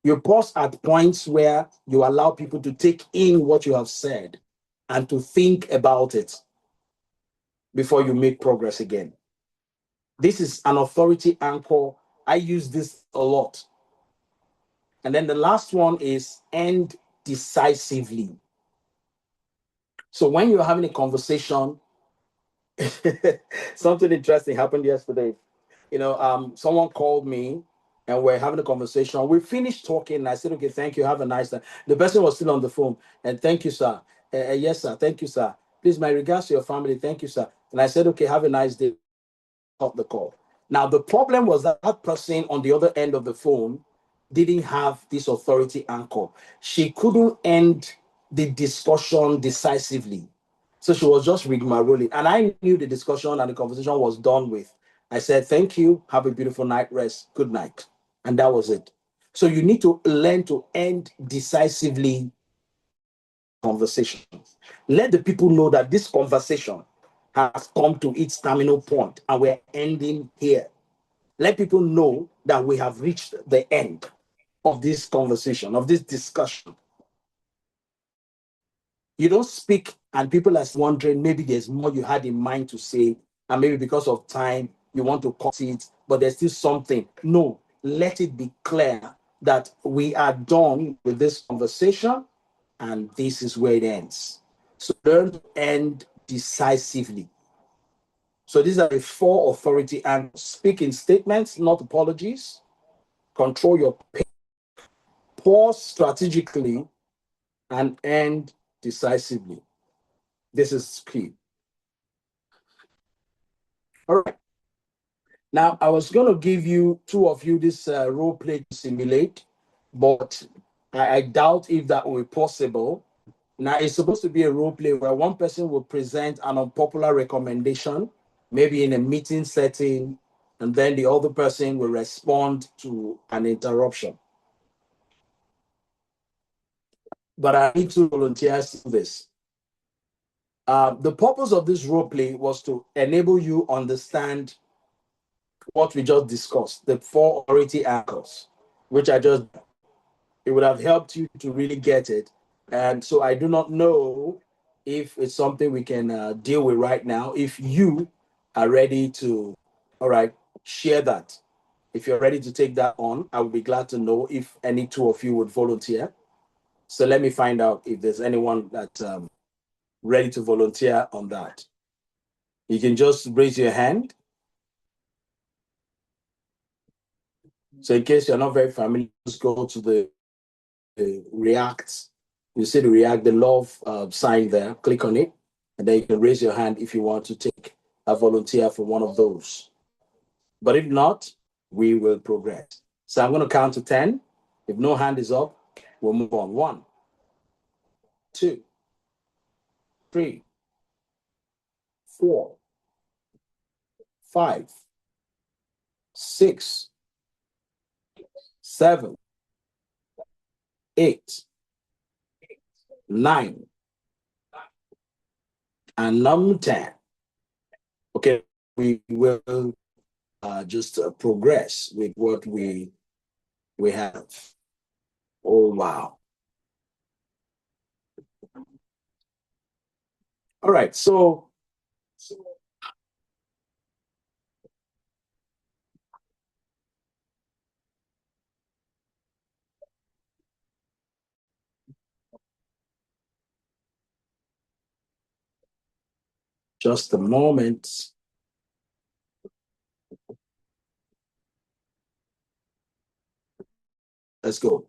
You pause at points where you allow people to take in what you have said and to think about it before you make progress again. This is an authority anchor. I use this a lot. And then the last one is end decisively. So when you're having a conversation, something interesting happened yesterday. Someone called me and we're having a conversation. We finished talking and I said, "Okay, thank you. Have a nice time." The person was still on the phone. "And thank you, sir. Yes, sir. Thank you, sir. Please, my regards to your family. Thank you, sir." And I said, "Okay, have a nice day." Off the call. Now, the problem was that person on the other end of the phone didn't have this authority anchor. She couldn't end the discussion decisively. So she was just rigmaroling. And I knew the discussion and the conversation was done with. I said, "Thank you. Have a beautiful night rest. Good night." And that was it. So you need to learn to end decisively conversation. Let the people know that this conversation has come to its terminal point and we're ending here. Let people know that we have reached the end of this conversation, of this discussion. You don't speak and people are wondering, maybe there's more you had in mind to say, and maybe because of time, you want to cut it, but there's still something. No, let it be clear that we are done with this conversation and this is where it ends. So learn to end decisively. So these are the four authority and speak in statements, not apologies. Control your pace, pause strategically, and end decisively. This is key. All right. Now, I was going to give you two of you this role play to simulate, but I doubt if that will be possible. Now, it's supposed to be a role play where one person will present an unpopular recommendation, maybe in a meeting setting, and then the other person will respond to an interruption. But I need two volunteers to do this. The purpose of this role play was to enable you understand what we just discussed, the four authority anchors, which it would have helped you to really get it. And so I do not know if it's something we can deal with right now. If you are ready to, all right, share that. If you're ready to take that on, I would be glad to know if any two of you would volunteer. So let me find out if there's anyone that's ready to volunteer on that. You can just raise your hand. So in case you're not very familiar, just go to the React. You see the React, the love sign there. Click on it, and then you can raise your hand if you want to take a volunteer for one of those. But if not, we will progress. So I'm going to count to 10. If no hand is up, we'll move on. 1, 2, 3, 4, 5, 6, 7, 8, 9, and number 10. Okay, we will just progress with what we have. Oh, wow. All right, so just a moment. Let's go.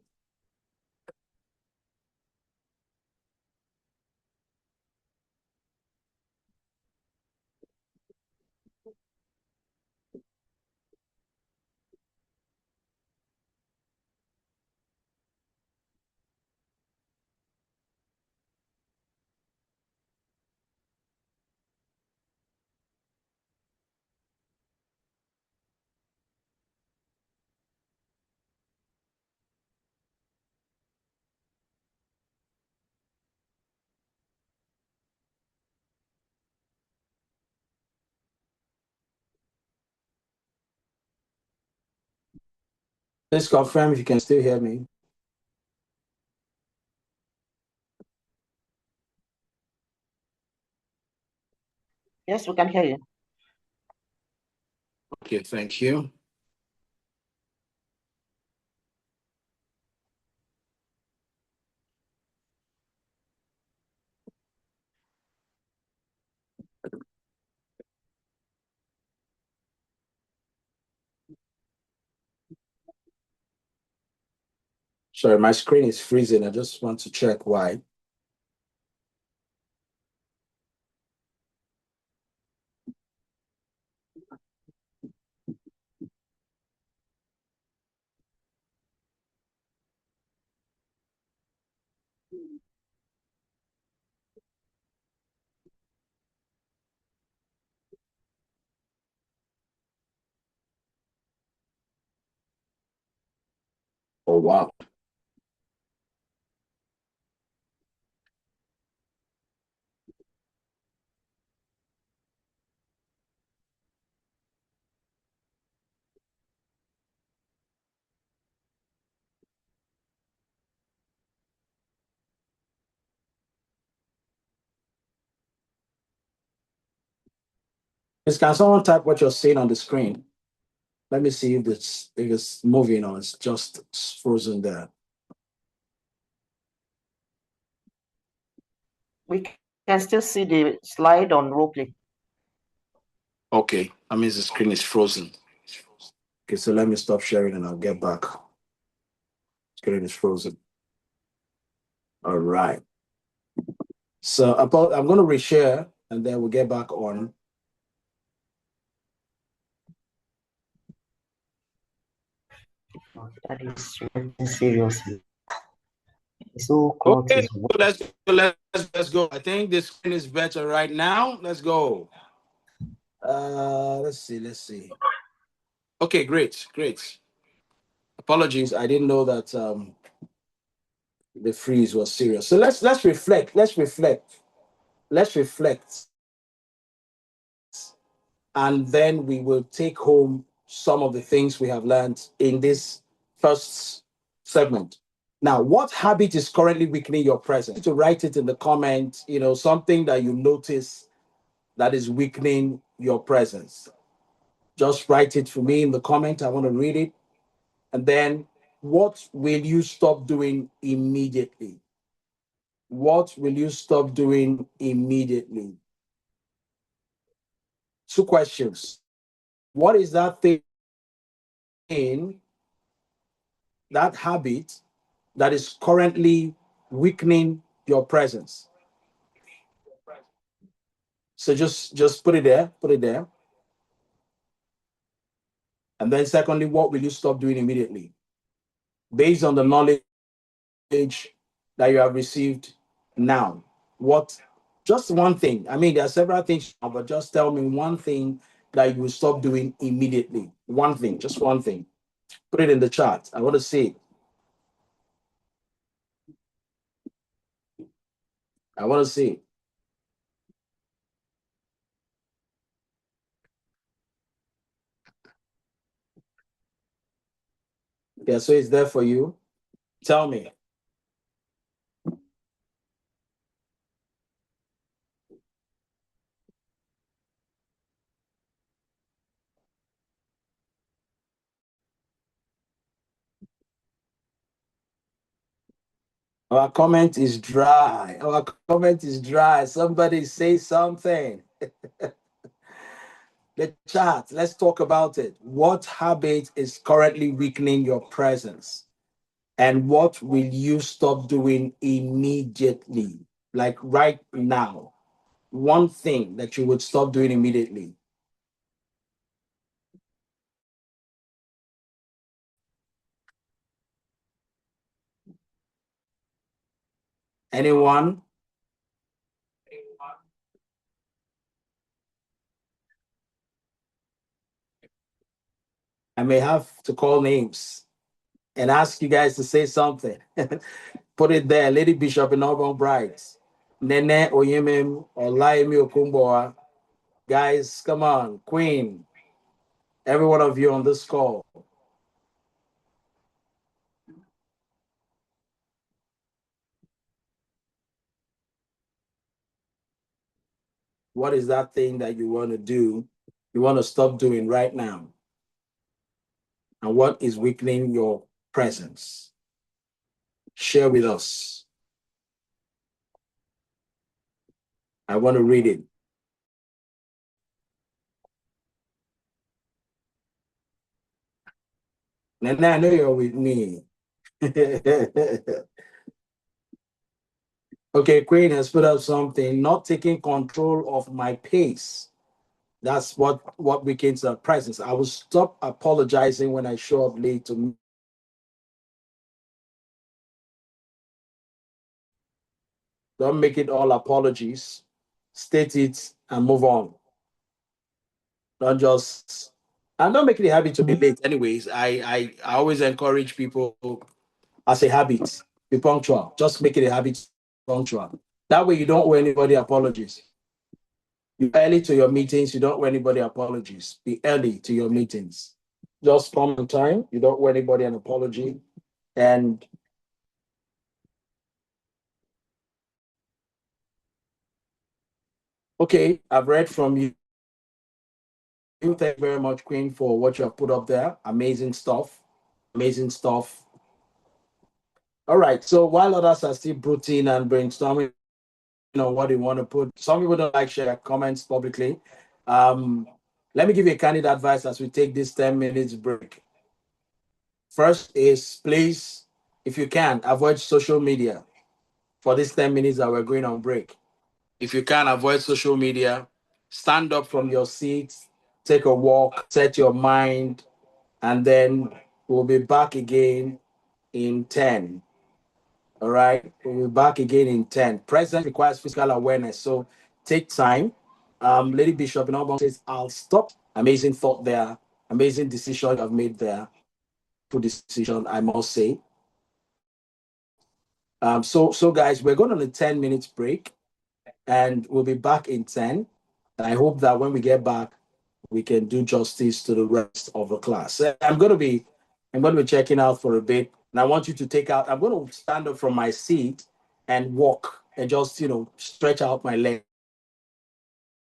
Please confirm if you can still hear me. Yes, we can hear you. Okay, thank you. Sorry, my screen is freezing. I just want to check why. Oh, wow. Can someone type what you're seeing on the screen? Let me see if it's moving or it's just frozen there. We can still see the slide on roleplay. Okay, that means the screen is frozen. Okay, so let me stop sharing and I'll get back. Screen is frozen. All right. So I'm going to reshare and then we'll get back on. That is seriously. So Okay, let's go. I think this screen is better right now. Let's go. Let's see. Okay, great. Apologies, I didn't know that the freeze was serious. So let's reflect. And then we will take home some of the things we have learned in this first segment. Now, what habit is currently weakening your presence? To write it in the comment, something that you notice that is weakening your presence. Just write it for me in the comment. I want to read it. And then, what will you stop doing immediately? What will you stop doing immediately? 2 questions. What is that thing, that habit that is currently weakening your presence? So just put it there. And then secondly, what will you stop doing immediately? Based on the knowledge that you have received now. What, just one thing. I mean, there are several things, but just tell me one thing that you will stop doing immediately. One thing, just one thing. Put it in the chat. I want to see it. I want to see it. Yeah, so it's there for you. Tell me. Our comment is dry. Somebody say something. The chat, let's talk about it. What habit is currently weakening your presence? And what will you stop doing immediately? Like right now. One thing that you would stop doing immediately. Anyone? I may have to call names and ask you guys to say something. Put it there, Lady Bishop and Auburn Brides. Nene Oyemem or Laimi Okumboa. Guys, come on. Queen. Every one of you on this call. What is that thing that you want to do? You want to stop doing right now? And what is weakening your presence? Share with us. I want to read it. And I know you're with me. Okay, Queen has put up something, not taking control of my pace. That's what weakens our presence. I will stop apologizing when I show up late to. Don't make it all apologies. State it and move on. Don't just. I'm not making it a habit to be late. Anyways, I always encourage people as a habit, be punctual. Just make it a habit to be punctual. That way you don't owe anybody apologies. You're early to your meetings, you don't owe anybody apologies. Be early to your meetings. Just come on time. You don't owe anybody an apology. And okay, I've read from you. Thank you very much, Queen, for what you have put up there. Amazing stuff. Amazing stuff. All right. So while others are still brooding and brainstorming on what they want to put, some people don't like share comments publicly. Let me give you a candid advice as we take this 10 minutes break. First is, please, if you can, avoid social media for these 10 minutes that we're going on break. If you can avoid social media, stand up from your seat, take a walk, set your mind, and then we'll be back again in 10. All right, we'll be back again in 10. Presence requires physical awareness, so take time. Lady Bishop in Auburn says, I'll stop. Amazing thought there. Amazing decision you have made there. Good decision, I must say. So guys, we're going on a 10 minutes break and we'll be back in 10. And I hope that when we get back, we can do justice to the rest of the class. I'm going to be checking out for a bit. And I want you to take out, I'm going to stand up from my seat and walk and just, stretch out my legs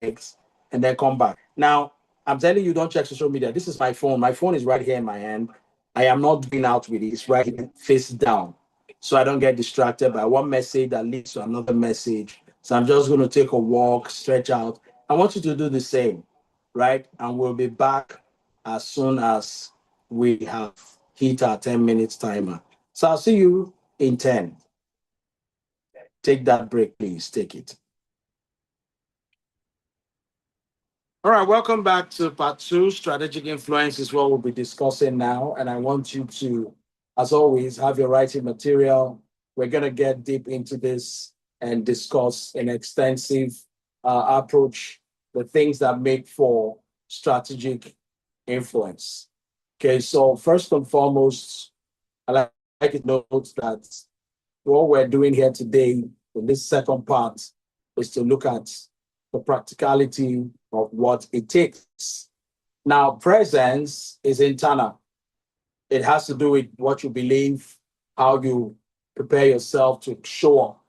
and then come back. Now, I'm telling you, don't check social media. This is my phone. My phone is right here in my hand. I am not going out with it. It's right here, face down. So I don't get distracted by one message that leads to another message. So I'm just going to take a walk, stretch out. I want you to do the same, right? And we'll be back as soon as we have hit our 10 minutes timer. So I'll see you in 10. Take that break, please. Take it. All right, welcome back to part 2. Strategic influence is what we'll be discussing now. And I want you to, as always, have your writing material. We're going to get deep into this and discuss an extensive approach, the things that make for strategic influence. Okay, so first and foremost, I like to note that what we're doing here today in this second part is to look at the practicality of what it takes. Now, presence is internal. It has to do with what you believe, how you prepare yourself to show up.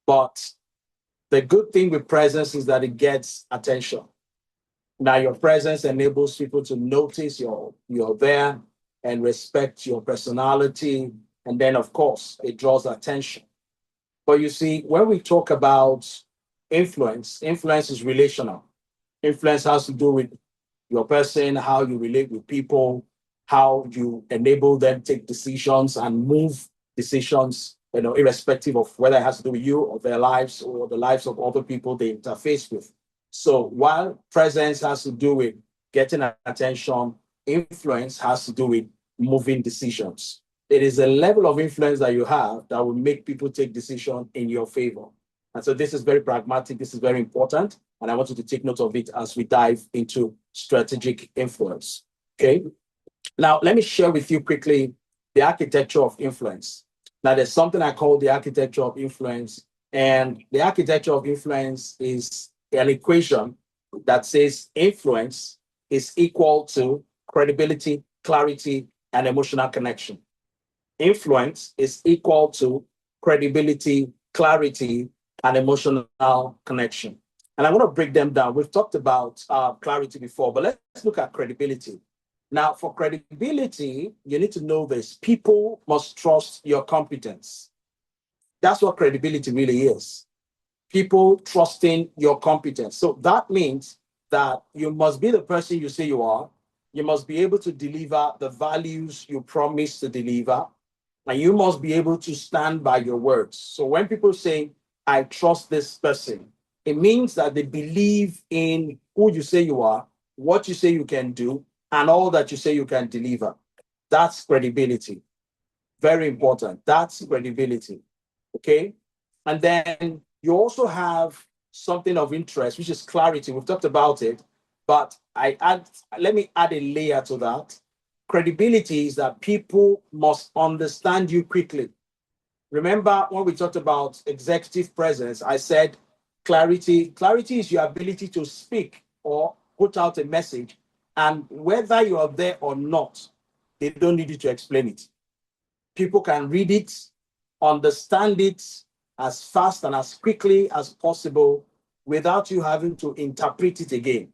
But the good thing with presence is that it gets attention. Now, your presence enables people to notice you're there and respect your personality. And then, of course, it draws attention. But you see, when we talk about influence is relational. Influence has to do with your person, how you relate with people, how you enable them to take decisions and move decisions, irrespective of whether it has to do with you or their lives or the lives of other people they interface with. So while presence has to do with getting attention, influence has to do with moving decisions. It is a level of influence that you have that will make people take decisions in your favor. And so this is very pragmatic. This is very important. And I want you to take note of it as we dive into strategic influence. Okay. Now, let me share with you quickly the architecture of influence. Now, there's something I call the architecture of influence. And the architecture of influence is an equation that says influence is equal to credibility, clarity, and emotional connection. Influence is equal to credibility, clarity, and emotional connection. And I want to break them down. We've talked about clarity before, but let's look at credibility. Now, for credibility, you need to know this. People must trust your competence. That's what credibility really is. People trusting your competence. So that means that you must be the person you say you are. You must be able to deliver the values you promise to deliver. And you must be able to stand by your words. So when people say, I trust this person, it means that they believe in who you say you are, what you say you can do, and all that you say you can deliver. That's credibility. Very important. That's credibility. Okay? And then you also have something of interest, which is clarity. We've talked about it, but let me add a layer to that. Credibility is that people must understand you quickly. Remember when we talked about executive presence, I said clarity is your ability to speak or put out a message, and whether you are there or not, they don't need you to explain it. People can read it, understand it as fast and as quickly as possible without you having to interpret it again.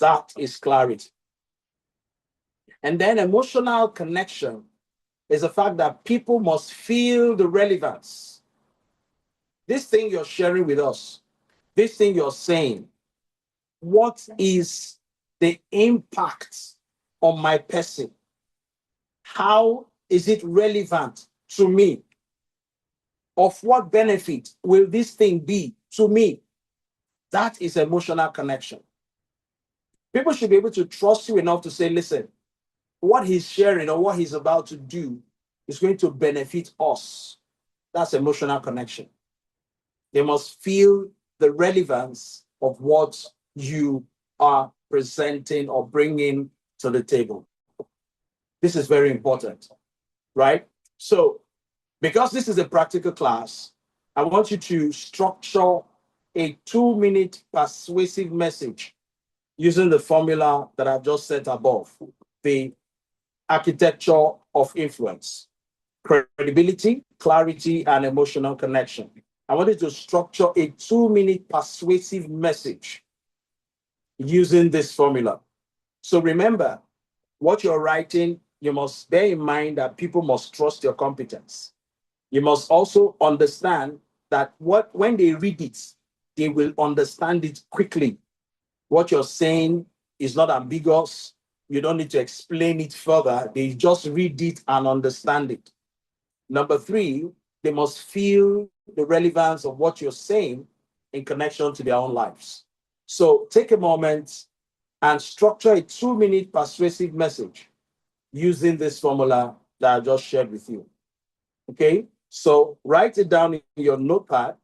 That is clarity. And then emotional connection is the fact that people must feel the relevance. This thing you're sharing with us, this thing you're saying, what is the impact on my person? How is it relevant to me? Of what benefit will this thing be to me? That is emotional connection. People should be able to trust you enough to say, listen, what he's sharing or what he's about to do is going to benefit us. That's emotional connection. They must feel the relevance of what you are presenting or bringing to the table. This is very important, right? So, because this is a practical class, I want you to structure a 2-minute persuasive message using the formula that I've just set above, the architecture of influence, credibility, clarity, and emotional connection. I want you to structure a 2-minute persuasive message using this formula. So remember, what you're writing, you must bear in mind that people must trust your competence. You must also understand that when they read it, they will understand it quickly. What you're saying is not ambiguous. You don't need to explain it further. They just read it and understand it. Number 3, they must feel the relevance of what you're saying in connection to their own lives. So take a moment and structure a 2-minute persuasive message using this formula that I just shared with you. Okay? So write it down in your notepad.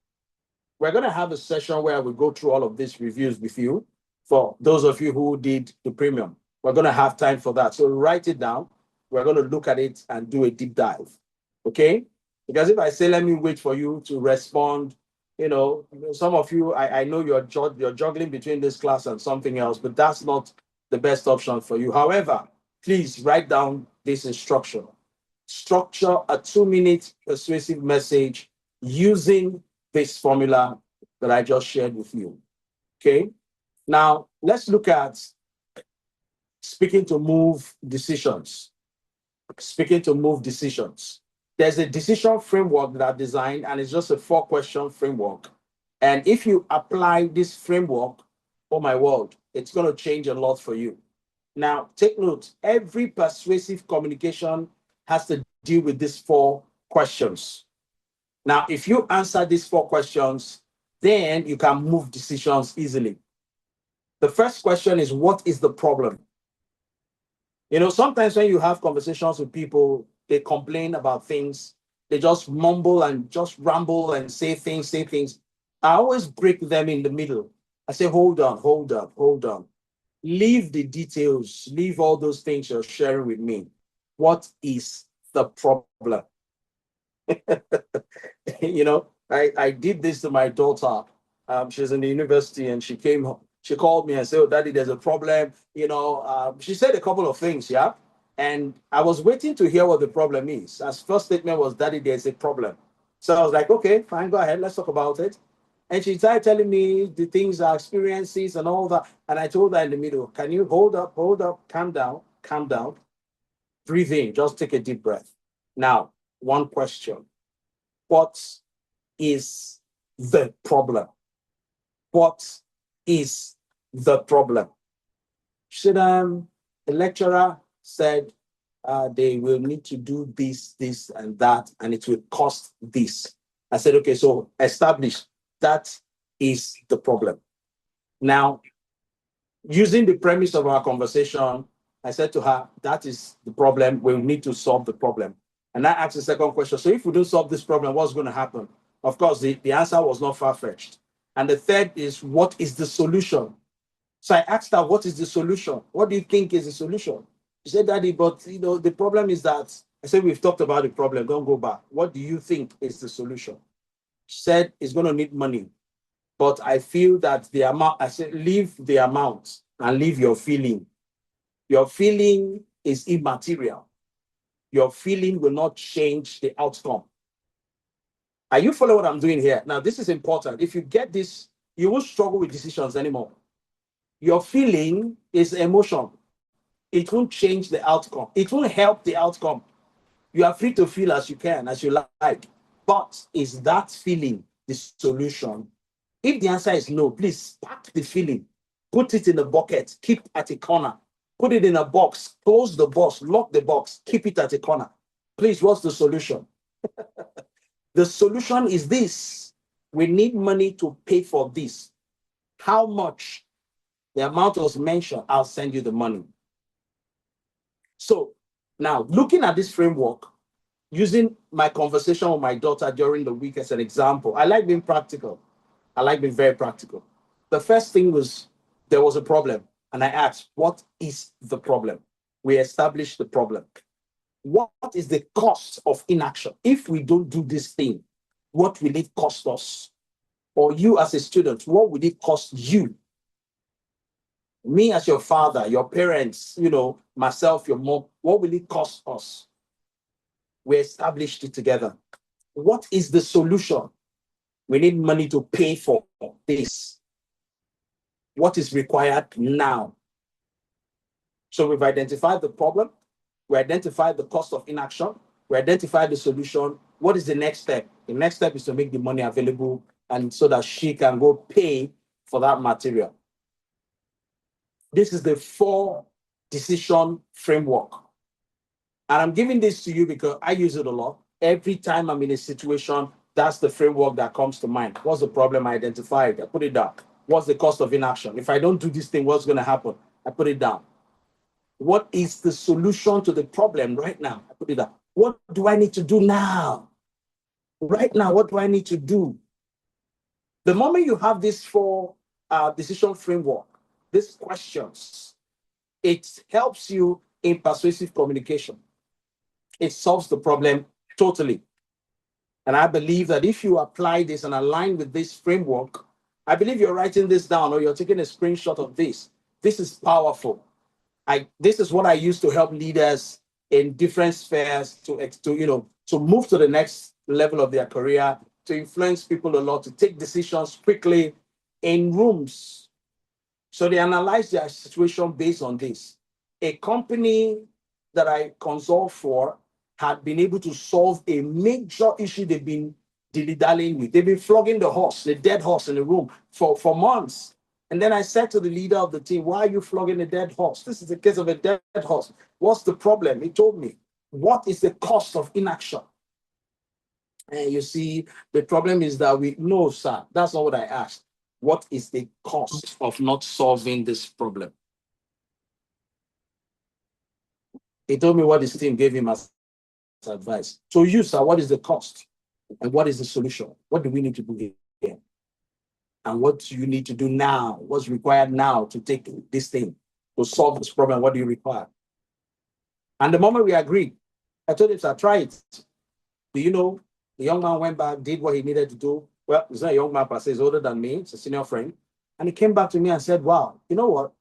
We're going to have a session where we go through all of these reviews with you. For those of you who did the premium, we're going to have time for that. So write it down. We're going to look at it and do a deep dive. Okay? Because if I say, let me wait for you to respond, some of you, I know you're juggling between this class and something else, but that's not the best option for you. However, please write down this instruction. Structure a 2-minute persuasive message using this formula that I just shared with you. Okay? Now, let's look at speaking to move decisions. Speaking to move decisions. There's a decision framework that I've designed, and it's just a 4-question framework. And if you apply this framework, oh my word, it's going to change a lot for you. Now, take note, every persuasive communication has to deal with these 4 questions. Now, if you answer these 4 questions, then you can move decisions easily. The first question is, what is the problem? Sometimes when you have conversations with people, they complain about things. They just mumble and just ramble and say things. I always break them in the middle. I say, hold on. Leave the details. Leave all those things you're sharing with me. What is the problem? I did this to my daughter. She's in the university and she came home. She called me and said, oh, Daddy, there's a problem. She said a couple of things, yeah? And I was waiting to hear what the problem is. Her first statement was, Daddy, there's a problem. So I was like, okay, fine, go ahead. Let's talk about it. And she started telling me the things, her experiences and all that. And I told her in the middle, can you hold up, calm down, breathe in, just take a deep breath. Now, one question. What is the problem? What is the problem? She said, the lecturer said they will need to do this, and that, and it will cost this. I said, okay, so establish that is the problem. Now, using the premise of our conversation, I said to her, that is the problem. We'll need to solve the problem. And I asked the second question. So if we don't solve this problem, what's going to happen? Of course, the answer was not far-fetched. And the third is, what is the solution? So I asked her, what is the solution? What do you think is the solution? She said, Daddy, but the problem is that, I said, we've talked about the problem. Don't go back. What do you think is the solution? She said, it's going to need money. But I feel that the amount, I said, leave the amount and leave your feeling. Your feeling is immaterial. Your feeling will not change the outcome. Are you following what I'm doing here? Now, this is important. If you get this, you won't struggle with decisions anymore. Your feeling is emotion. It won't change the outcome. It won't help the outcome. You are free to feel as you can, as you like. But is that feeling the solution? If the answer is no, please pack the feeling, put it in a bucket, keep it at a corner, put it in a box, close the box, lock the box, keep it at a corner. Please, what's the solution? The solution is this. We need money to pay for this. How much? The amount was mentioned. I'll send you the money. So now, looking at this framework, using my conversation with my daughter during the week as an example, I like being practical. I like being very practical. The first thing was there was a problem, and I asked, what is the problem? We established the problem. What is the cost of inaction? If we don't do this thing, what will it cost us? Or you as a student, what will it cost you? Me as your father, your parents, myself, your mom, what will it cost us? We established it together. What is the solution? We need money to pay for this. What is required now? So we've identified the problem. We identified the cost of inaction. We identified the solution. What is the next step? The next step is to make the money available and so that she can go pay for that material. This is the 4 decision framework. And I'm giving this to you because I use it a lot. Every time I'm in a situation, that's the framework that comes to mind. What's the problem? I identified. I put it down. What's the cost of inaction? If I don't do this thing, what's going to happen? I put it down. What is the solution to the problem right now? I put it down. What do I need to do now? Right now, what do I need to do? The moment you have this 4 decision framework, these questions, it helps you in persuasive communication. It solves the problem totally. And I believe that if you apply this and align with this framework, I believe you're writing this down or you're taking a screenshot of this. This is powerful. This is what I use to help leaders in different spheres to move to the next level of their career, to influence people a lot, to take decisions quickly in rooms. So they analyze their situation based on this. A company that I consult for had been able to solve a major issue they've been dilly-dallying with. They've been flogging the horse, the dead horse in the room for months. And then I said to the leader of the team, why are you flogging a dead horse? This is the case of a dead horse. What's the problem? He told me, what is the cost of inaction? And you see, the problem is that no, sir, that's not what I asked. What is the cost of not solving this problem? He told me what his team gave him as advice. So you, sir, what is the cost? And what is the solution? What do we need to do here? And what do you need to do now? What's required now to take this thing, to solve this problem? What do you require? And the moment we agreed, I told him, sir, try it. Do you know, the young man went back, did what he needed to do. Well, he's not a young man per se, he's older than me, it's a senior friend. And he came back to me and said, wow, you know what?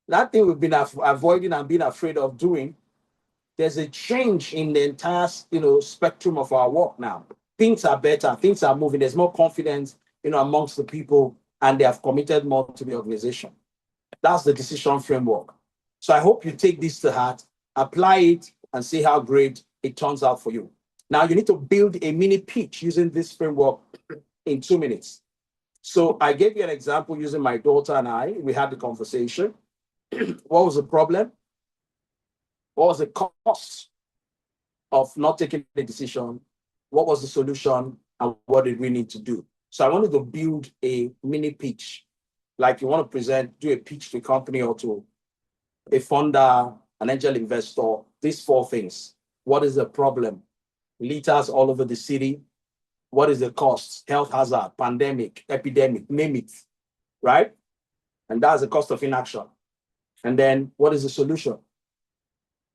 That thing we've been avoiding and being afraid of doing, there's a change in the entire spectrum of our work now. Things are better, things are moving, there's more confidence amongst the people, and they have committed more to the organization. That's the decision framework. So I hope you take this to heart, apply it, and see how great it turns out for you. Now you need to build a mini pitch using this framework in 2 minutes. So I gave you an example using my daughter and I. We had the conversation. What was the problem? What was the cost of not taking the decision? What was the solution? And what did we need to do? So I wanted to build a mini pitch. Like you want to do a pitch to a company or to a funder, an angel investor, these 4 things. What is the problem? Litters all over the city. What is the cost? Health hazard, pandemic, epidemic, name it, right? And that's the cost of inaction. And then what is the solution?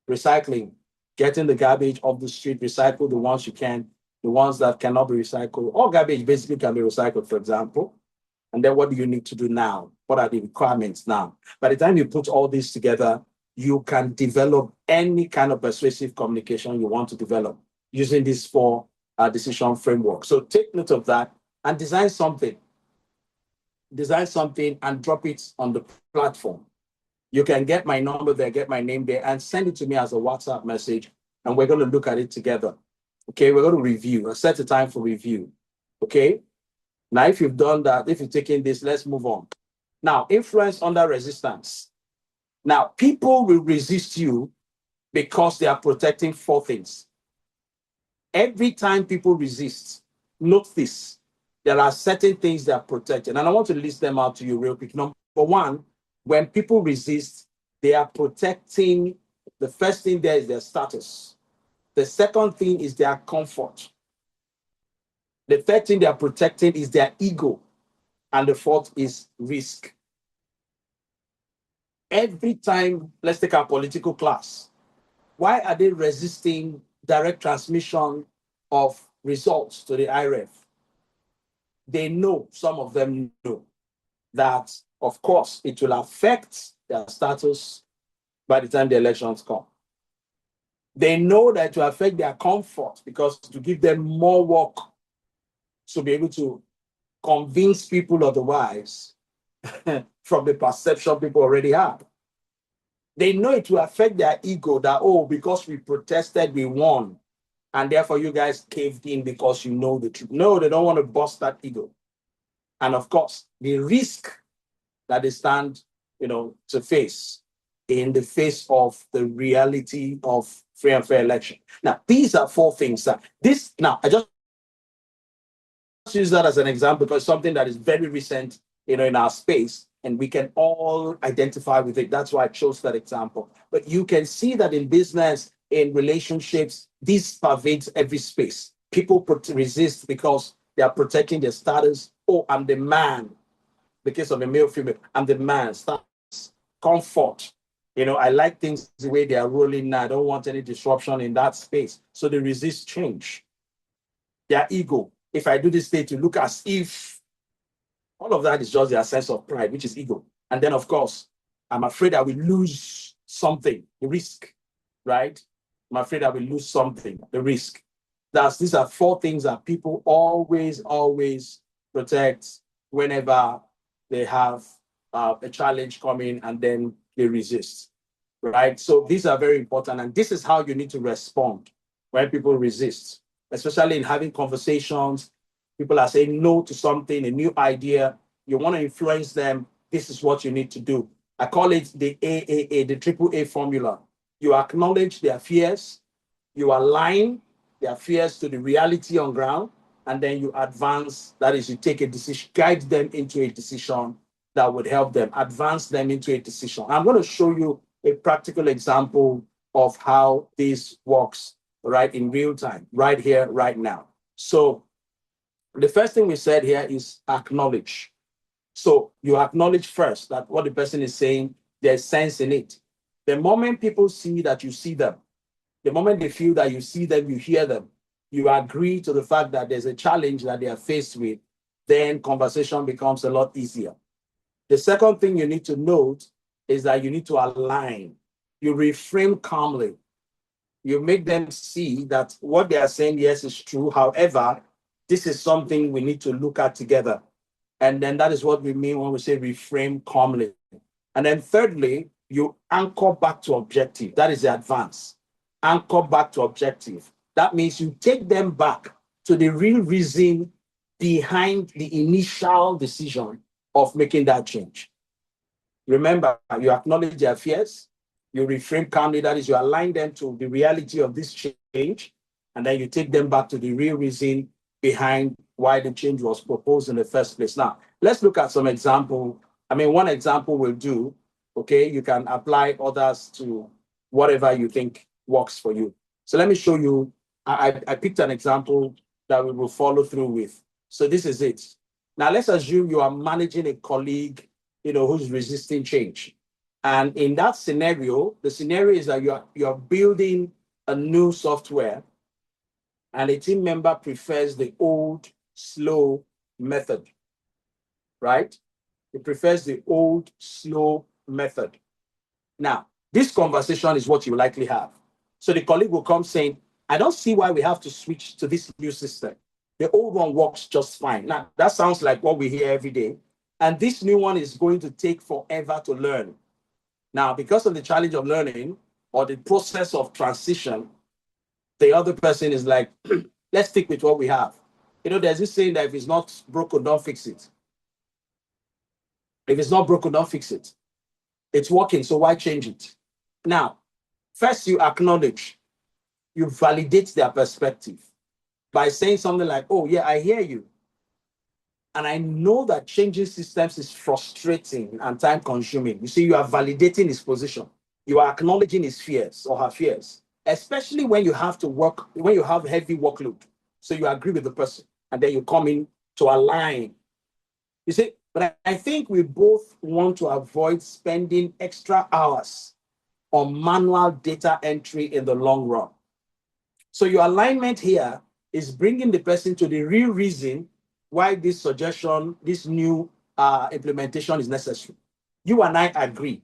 Recycling, getting the garbage off the street, recycle the ones you can, the ones that cannot be recycled. All garbage basically can be recycled, for example. And then what do you need to do now? What are the requirements now? By the time you put all this together, you can develop any kind of persuasive communication you want to develop using these 4 decision framework. So take note of that and design something. design something and drop it on the platform. You can get my number there, get my name there, and send it to me as a WhatsApp message, and we're going to look at it together. Okay, we're going to review, set a time for review. Okay, now if you've done that, if you've taken this, let's move on. Now, influence under resistance. Now, people will resist you because they are protecting 4 things. Every time people resist, note this, there are certain things that are protected, and I want to list them out to you real quick. Number 1, when people resist, they are protecting, the first thing there is their status. The second thing is their comfort. The third thing they are protecting is their ego. And the fourth is risk. Every time, let's take our political class. Why are they resisting direct transmission of results to the IREF? They know, some of them know, that, of course, it will affect their status by the time the elections come. They know that it will affect their comfort because to give them more work to be able to convince people otherwise from the perception people already have. They know it will affect their ego that, oh, because we protested, we won. And therefore you guys caved in because you know the truth. No, they don't want to bust that ego. And of course, the risk that they stand, to face in the face of the reality of free and fair election. Now, these are 4 things. I just use that as an example because something that is very recent, in our space, and we can all identify with it. That's why I chose that example. But you can see that in business, in relationships, this pervades every space. People resist because they are protecting their status. Oh, I'm the man. The case of a male, female, I'm the man. Status, comfort. I like things the way they are rolling now. I don't want any disruption in that space. So they resist change. Their ego. If I do this thing to look as if, all of that is just their sense of pride, which is ego. And then, of course, I'm afraid I will lose something, the risk, right? I'm afraid I will lose something, the risk. These are 4 things that people always protect whenever they have a challenge coming and then they resist, right? So these are very important. And this is how you need to respond when people resist, especially in having conversations. People are saying no to something, a new idea. You want to influence them. This is what you need to do. I call it the AAA, the AAA formula. You acknowledge their fears. You align their fears to the reality on ground. And then you advance. That is, you take a decision, guide them into a decision that would help them, advance them into a decision. I'm going to show you a practical example of how this works, right, in real time, right here, right now. So the first thing we said here is acknowledge. So you acknowledge first that what the person is saying, there's sense in it. The moment people see that you see them, the moment they feel that you see them, you hear them, you agree to the fact that there's a challenge that they are faced with, then conversation becomes a lot easier. The second thing you need to note is that you need to align. You reframe calmly. You make them see that what they are saying, yes, is true. However, this is something we need to look at together. And then that is what we mean when we say reframe calmly. And then thirdly, you anchor back to objective. That is the advance. Anchor back to objective. That means you take them back to the real reason behind the initial decision of making that change. Remember, you acknowledge their fears, you reframe calmly, that is, you align them to the reality of this change, and then you take them back to the real reason behind why the change was proposed in the first place. Now, let's look at some example. One example will do, okay? You can apply others to whatever you think works for you. So let me show you, I picked an example that we will follow through with. So this is it. Now, let's assume you are managing a colleague, who's resisting change. And in that scenario, the scenario is that you're building a new software and a team member prefers the old, slow method, right? He prefers the old, slow method. Now, this conversation is what you likely have. So the colleague will come saying, I don't see why we have to switch to this new system. The old one works just fine. Now, that sounds like what we hear every day. And this new one is going to take forever to learn. Now, because of the challenge of learning or the process of transition, the other person is like, let's stick with what we have. You know, there's this saying that if it's not broken, don't fix it. If it's not broken, don't fix it. It's working, so why change it? Now, first you acknowledge, you validate their perspective by saying something like, oh yeah, I hear you. And I know that changing systems is frustrating and time consuming. You see, you are validating his position. You are acknowledging his fears or her fears, especially when you have to work, when you have heavy workload. So you agree with the person and then you come in to align. You see, but I think we both want to avoid spending extra hours on manual data entry in the long run. So your alignment here is bringing the person to the real reason why this suggestion, this new implementation is necessary. You and I agree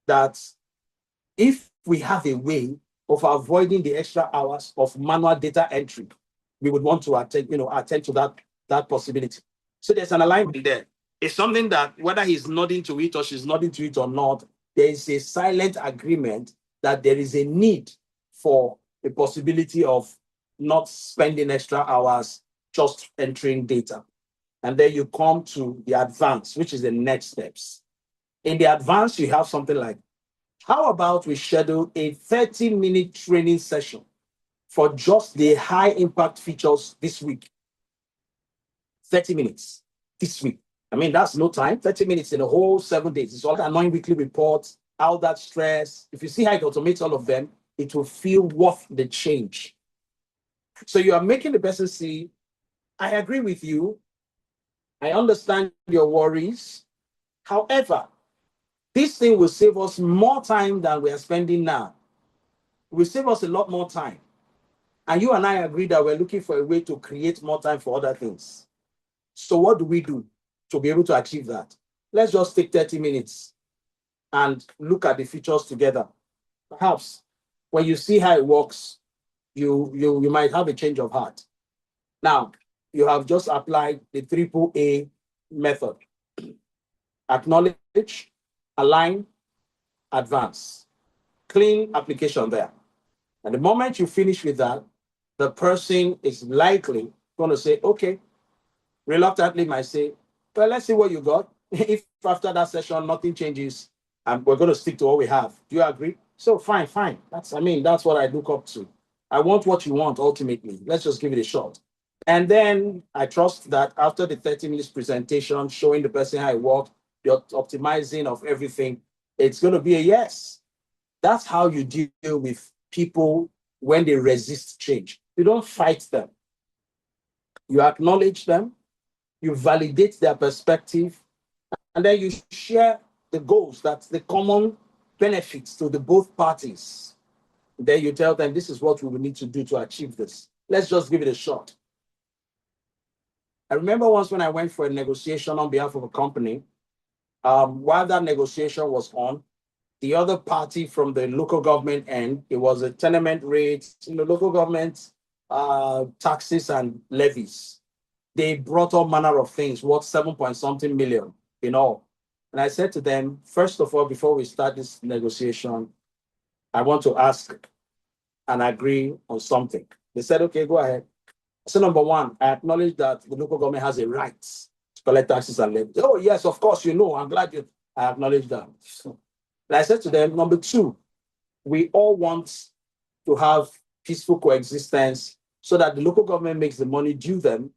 that if we have a way of avoiding the extra hours of manual data entry, we would want to attend to that possibility. So there's an alignment there. It's something that whether he's nodding to it or she's nodding to it or not, there is a silent agreement that there is a need for the possibility of not spending extra hours just entering data. And then you come to the advance, which is the next steps. In the advance, you have something like, how about we schedule a 30-minute training session for just the high impact features this week? 30 minutes this week. I mean, that's no time. 30 minutes in the whole 7 days. It's all the annoying weekly reports, all that stress. If you see how it automates all of them, it will feel worth the change. So you are making the person see, I agree with you. I understand your worries. However, this thing will save us more time than we are spending now. It will save us a lot more time. And you and I agree that we're looking for a way to create more time for other things. So what do we do to be able to achieve that? Let's just take 30 minutes and look at the features together. Perhaps when you see how it works, you might have a change of heart. Now, you have just applied the AAA method. Acknowledge, align, advance. Clean application there. And the moment you finish with that, the person is likely going to say, okay, reluctantly might say, well, let's see what you got. If after that session, nothing changes, and we're going to stick to what we have. Do you agree? So fine. That's what I look up to. I want what you want ultimately. Let's just give it a shot. And then I trust that after the 30 minutes presentation, showing the person how it worked, the optimizing of everything, it's going to be a yes. That's how you deal with people when they resist change. You don't fight them. You acknowledge them, you validate their perspective, and then you share the goals, that's the common benefits to the both parties. Then you tell them, this is what we will need to do to achieve this. Let's just give it a shot. I remember once when I went for a negotiation on behalf of a company, while that negotiation was on, the other party from the local government end, it was a tenement rate, local government taxes and levies. They brought all manner of things, worth 7-point-something million in all. And I said to them, first of all, before we start this negotiation, I want to ask and agree on something. They said, okay, go ahead. So number one, I acknowledge that the local government has a right to collect taxes and levies. Oh, yes, of course, I'm glad I acknowledge that. And I said to them, number two, we all want to have peaceful coexistence so that the local government makes the money due them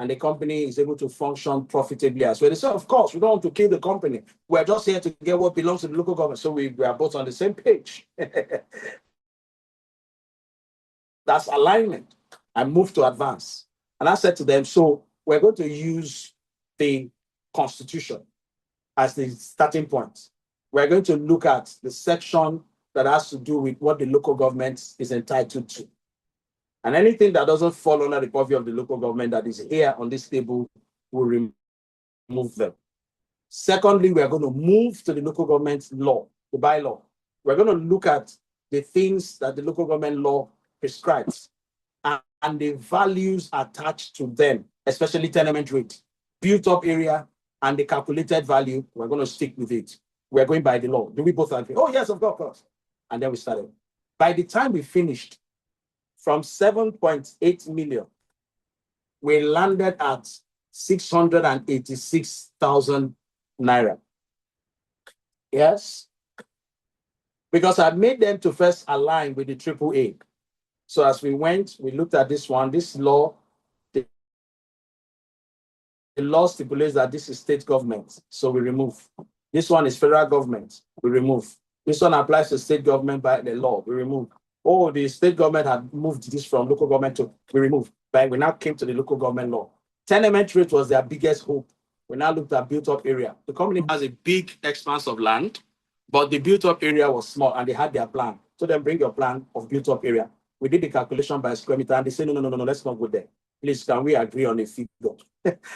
and the company is able to function profitably as well. They said, of course, we don't want to kill the company. We're just here to get what belongs to the local government. So we are both on the same page. That's alignment. I moved to advance. And I said to them, so we're going to use the Constitution as the starting point. We're going to look at the section that has to do with what the local government is entitled to. And anything that doesn't fall under the purview of the local government that is here on this table will remove them. Secondly, we are going to move to the local government law, the bylaw. We're going to look at the things that the local government law prescribes and the values attached to them, especially tenement rate, built up area, and the calculated value, we're going to stick with it. We're going by the law. Do we both agree? Oh, yes, of course. And then we started. By the time we finished, from 7.8 million, we landed at 686,000 naira. Yes? Because I made them to first align with the AAA. So as we went, we looked at this one, this law, the law stipulates that this is state government. So we remove. This one is federal government. We remove. This one applies to state government by the law. We remove. Oh, the state government had moved this from local government to, we remove. But we now came to the local government law. Tenement rate was their biggest hope. We now looked at built up area. The company has a big expanse of land, but the built up area was small and they had their plan. So then bring your plan of built up area. We did the calculation by square meter and they said, no, let's not go there. Please, can we agree on a figure?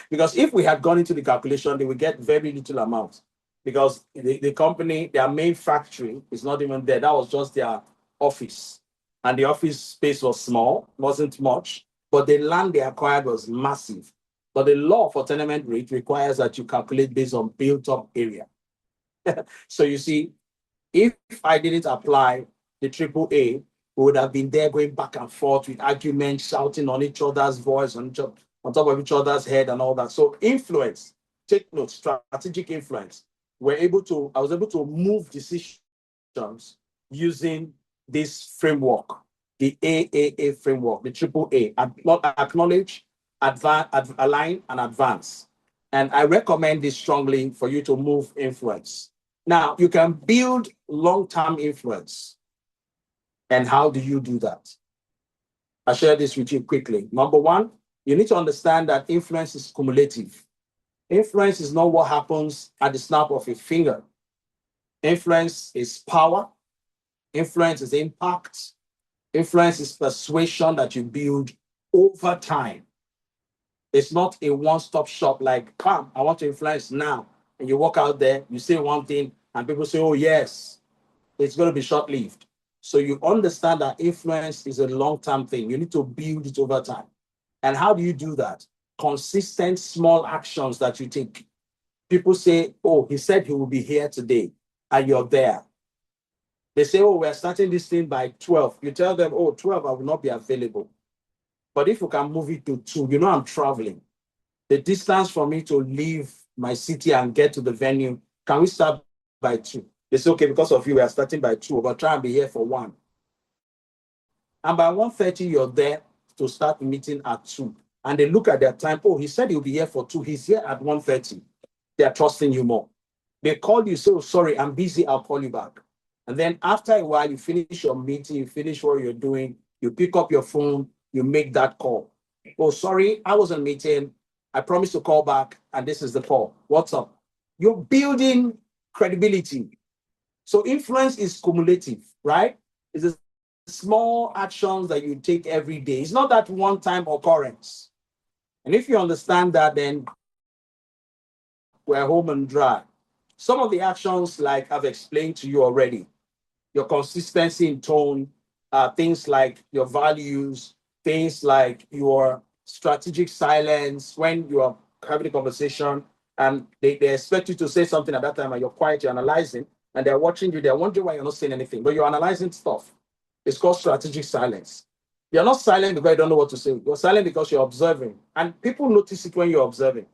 Because if we had gone into the calculation, they would get very little amount. Because the company, their main factory is not even there. That was just their office. And the office space was small, wasn't much, but the land they acquired was massive. But the law for tenement rate requires that you calculate based on built-up area. So you see, if I didn't apply the AAA, we would have been there going back and forth with arguments, shouting on each other's voice, on top of each other's head and all that. So influence, take note, strategic influence. I was able to move decisions using this framework, the AAA framework, the AAA, acknowledge, align, and advance. And I recommend this strongly for you to move influence. Now, you can build long-term influence. And how do you do that? I'll share this with you quickly. Number one, you need to understand that influence is cumulative. Influence is not what happens at the snap of a finger. Influence is power. Influence is impact. Influence is persuasion that you build over time. It's not a one-stop shop like, come, I want to influence now. And you walk out there, you say one thing, and people say, oh, yes, it's going to be short-lived. So you understand that influence is a long-term thing. You need to build it over time. And how do you do that? Consistent small actions that you take. People say, oh, he said he will be here today, and you're there. They say, oh, we're starting this thing by 12. You tell them, oh, 12, I will not be available. But if you can move it to 2, you know I'm traveling. The distance for me to leave my city and get to the venue, can we start by 2? They say, okay, because of you, we are starting by 2, but try and be here for 1. And by 1:30, you're there to start the meeting at 2. And they look at their time, oh, he said he'll be here for 2. He's here at 1:30. They are trusting you more. They call you, say, oh, sorry, I'm busy, I'll call you back. And then after a while, you finish your meeting, you finish what you're doing, you pick up your phone, you make that call. Oh, sorry, I was on a meeting. I promised to call back, and this is the call. What's up? You're building credibility. So influence is cumulative, right? It's the small actions that you take every day. It's not that one-time occurrence. And if you understand that, then we're home and dry. Some of the actions, like I've explained to you already, your consistency in tone, things like your values, things like your strategic silence when you are having a conversation and they expect you to say something at that time and you're quiet, you're analyzing, and they're watching you, they're wondering why you're not saying anything, but you're analyzing stuff. It's called strategic silence. You're not silent because you don't know what to say. You're silent because you're observing. And people notice it when you're observing.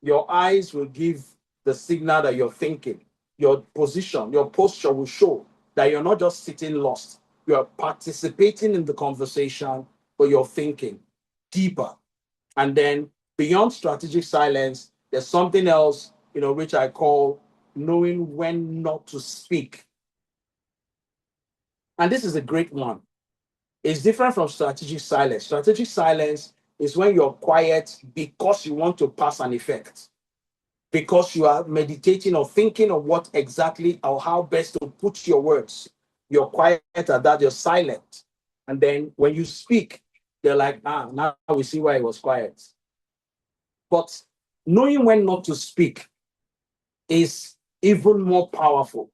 Your eyes will give the signal that you're thinking. Your position, your posture will show that you're not just sitting lost. You're participating in the conversation, but you're thinking deeper. And then beyond strategic silence, there's something else, which I call knowing when not to speak. And this is a great one. It's different from strategic silence. Strategic silence is when you're quiet because you want to pass an effect, because you are meditating or thinking of what exactly or how best to put your words. You're quiet at that, you're silent. And then when you speak, they're like, now we see why he was quiet. But knowing when not to speak is even more powerful.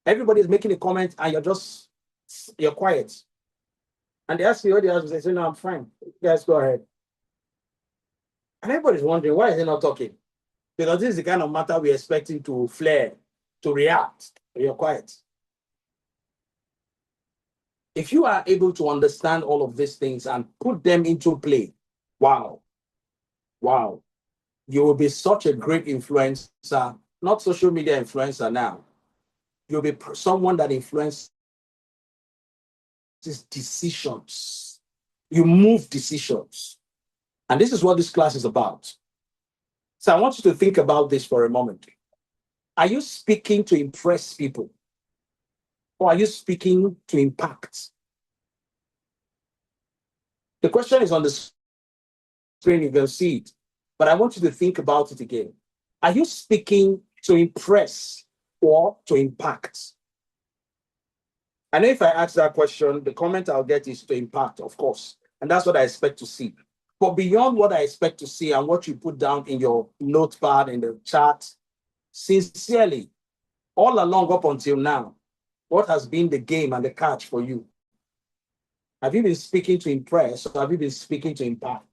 Everybody is making a comment and you're quiet. And they ask you what they ask, they say, no, I'm fine. You guys go ahead. And everybody's wondering, why is he not talking? Because this is the kind of matter we're expecting to flare, to react. You're quiet. If you are able to understand all of these things and put them into play, wow, you will be such a great influencer, not social media influencer now. You'll be someone that influences decisions. You move decisions. And this is what this class is about. So I want you to think about this for a moment. Are you speaking to impress people? Or are you speaking to impact? The question is on the screen, you can see it. But I want you to think about it again. Are you speaking to impress or to impact? I know if I ask that question, the comment I'll get is to impact, of course. And that's what I expect to see. But beyond what I expect to see and what you put down in your notepad, in the chat, sincerely, all along up until now, what has been the game and the catch for you? Have you been speaking to impress or have you been speaking to impact?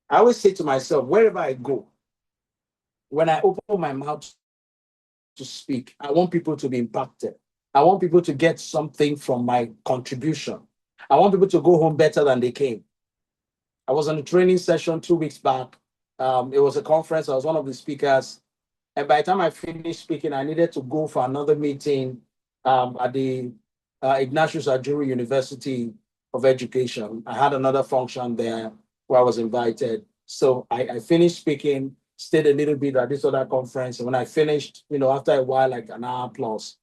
I always say to myself, wherever I go, when I open my mouth to speak, I want people to be impacted. I want people to get something from my contribution. I want people to go home better than they came. I was on a training session 2 weeks back. It was a conference. I was one of the speakers. And by the time I finished speaking, I needed to go for another meeting at the Ignatius Ajuru University of Education. I had another function there where I was invited. So I finished speaking, stayed a little bit at this other conference. And when I finished, after a while, like an hour plus,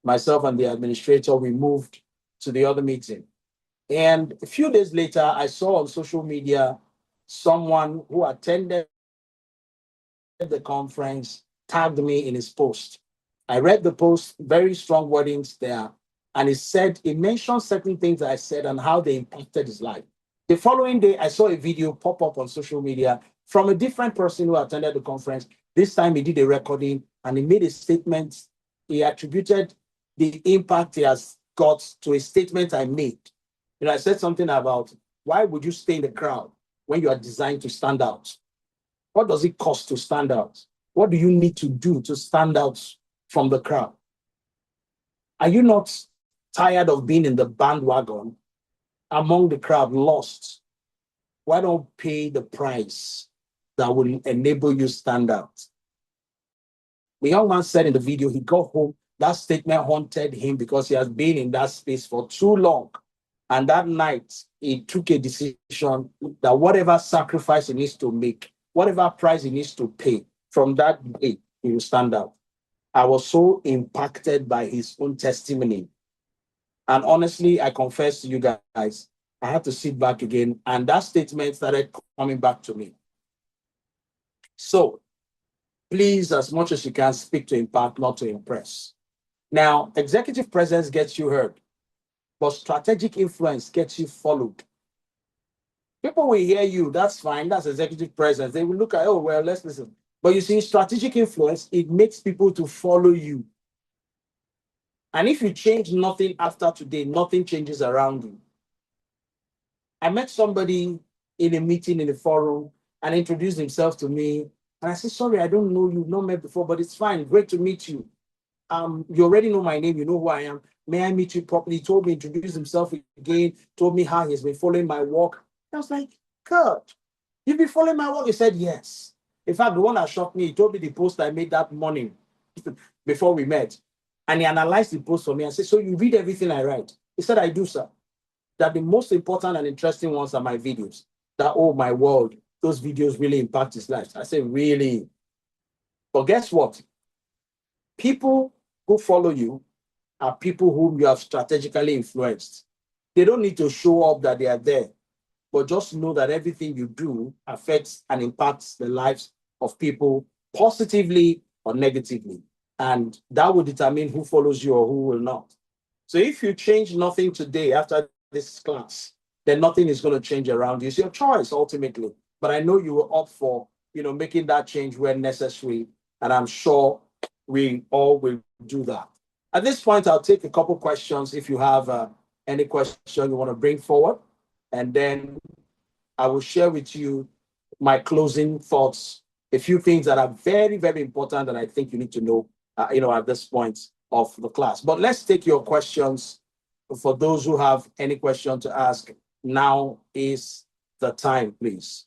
myself and the administrator, we moved to the other meeting. And a few days later, I saw on social media someone who attended the conference tagged me in his post. I read the post, very strong wordings there, and it mentioned certain things that I said and how they impacted his life. The following day, I saw a video pop up on social media from a different person who attended the conference. This time he did a recording and he made a statement. He attributed the impact he has got to a statement I made. I said something about, why would you stay in the crowd when you are designed to stand out? What does it cost to stand out? What do you need to do to stand out from the crowd? Are you not tired of being in the bandwagon among the crowd, lost? Why don't pay the price that will enable you stand out? The young man said in the video, he got home, that statement haunted him because he has been in that space for too long. And that night, he took a decision that whatever sacrifice he needs to make, whatever price he needs to pay, from that day, he will stand out. I was so impacted by his own testimony. And honestly, I confess to you guys, I had to sit back again, and that statement started coming back to me. So, please, as much as you can, speak to impact, not to impress. Now, executive presence gets you heard, but strategic influence gets you followed. People will hear you, that's fine, that's executive presence. They will look at, oh, well, let's listen. But you see, strategic influence, it makes people to follow you. And if you change nothing after today, nothing changes around you. I met somebody in a meeting in a forum and introduced himself to me. And I said, sorry, I don't know you, you've not met before, but it's fine, great to meet you. You already know my name, you know who I am. May I meet you properly? He told me, introduced himself again, told me how he's been following my work. I was like, God, you've been following my work? He said, yes. In fact, the one that shocked me, he told me the post I made that morning before we met. And he analyzed the post for me and said, so you read everything I write? He said, I do, sir. That the most important and interesting ones are my videos. That, oh my world, those videos really impact his life. I said, really? But guess what? People who follow you are people whom you have strategically influenced. They don't need to show up that they are there, but just know that everything you do affects and impacts the lives of people positively or negatively. And that will determine who follows you or who will not. So if you change nothing today after this class, then nothing is going to change around you. It's your choice ultimately. But I know you will opt for, making that change when necessary. And I'm sure we all will do that. At this point, I'll take a couple questions if you have any question you want to bring forward. And then I will share with you my closing thoughts, a few things that are very, very important that I think you need to know, at this point of the class. But let's take your questions. For those who have any question to ask, now is the time, please.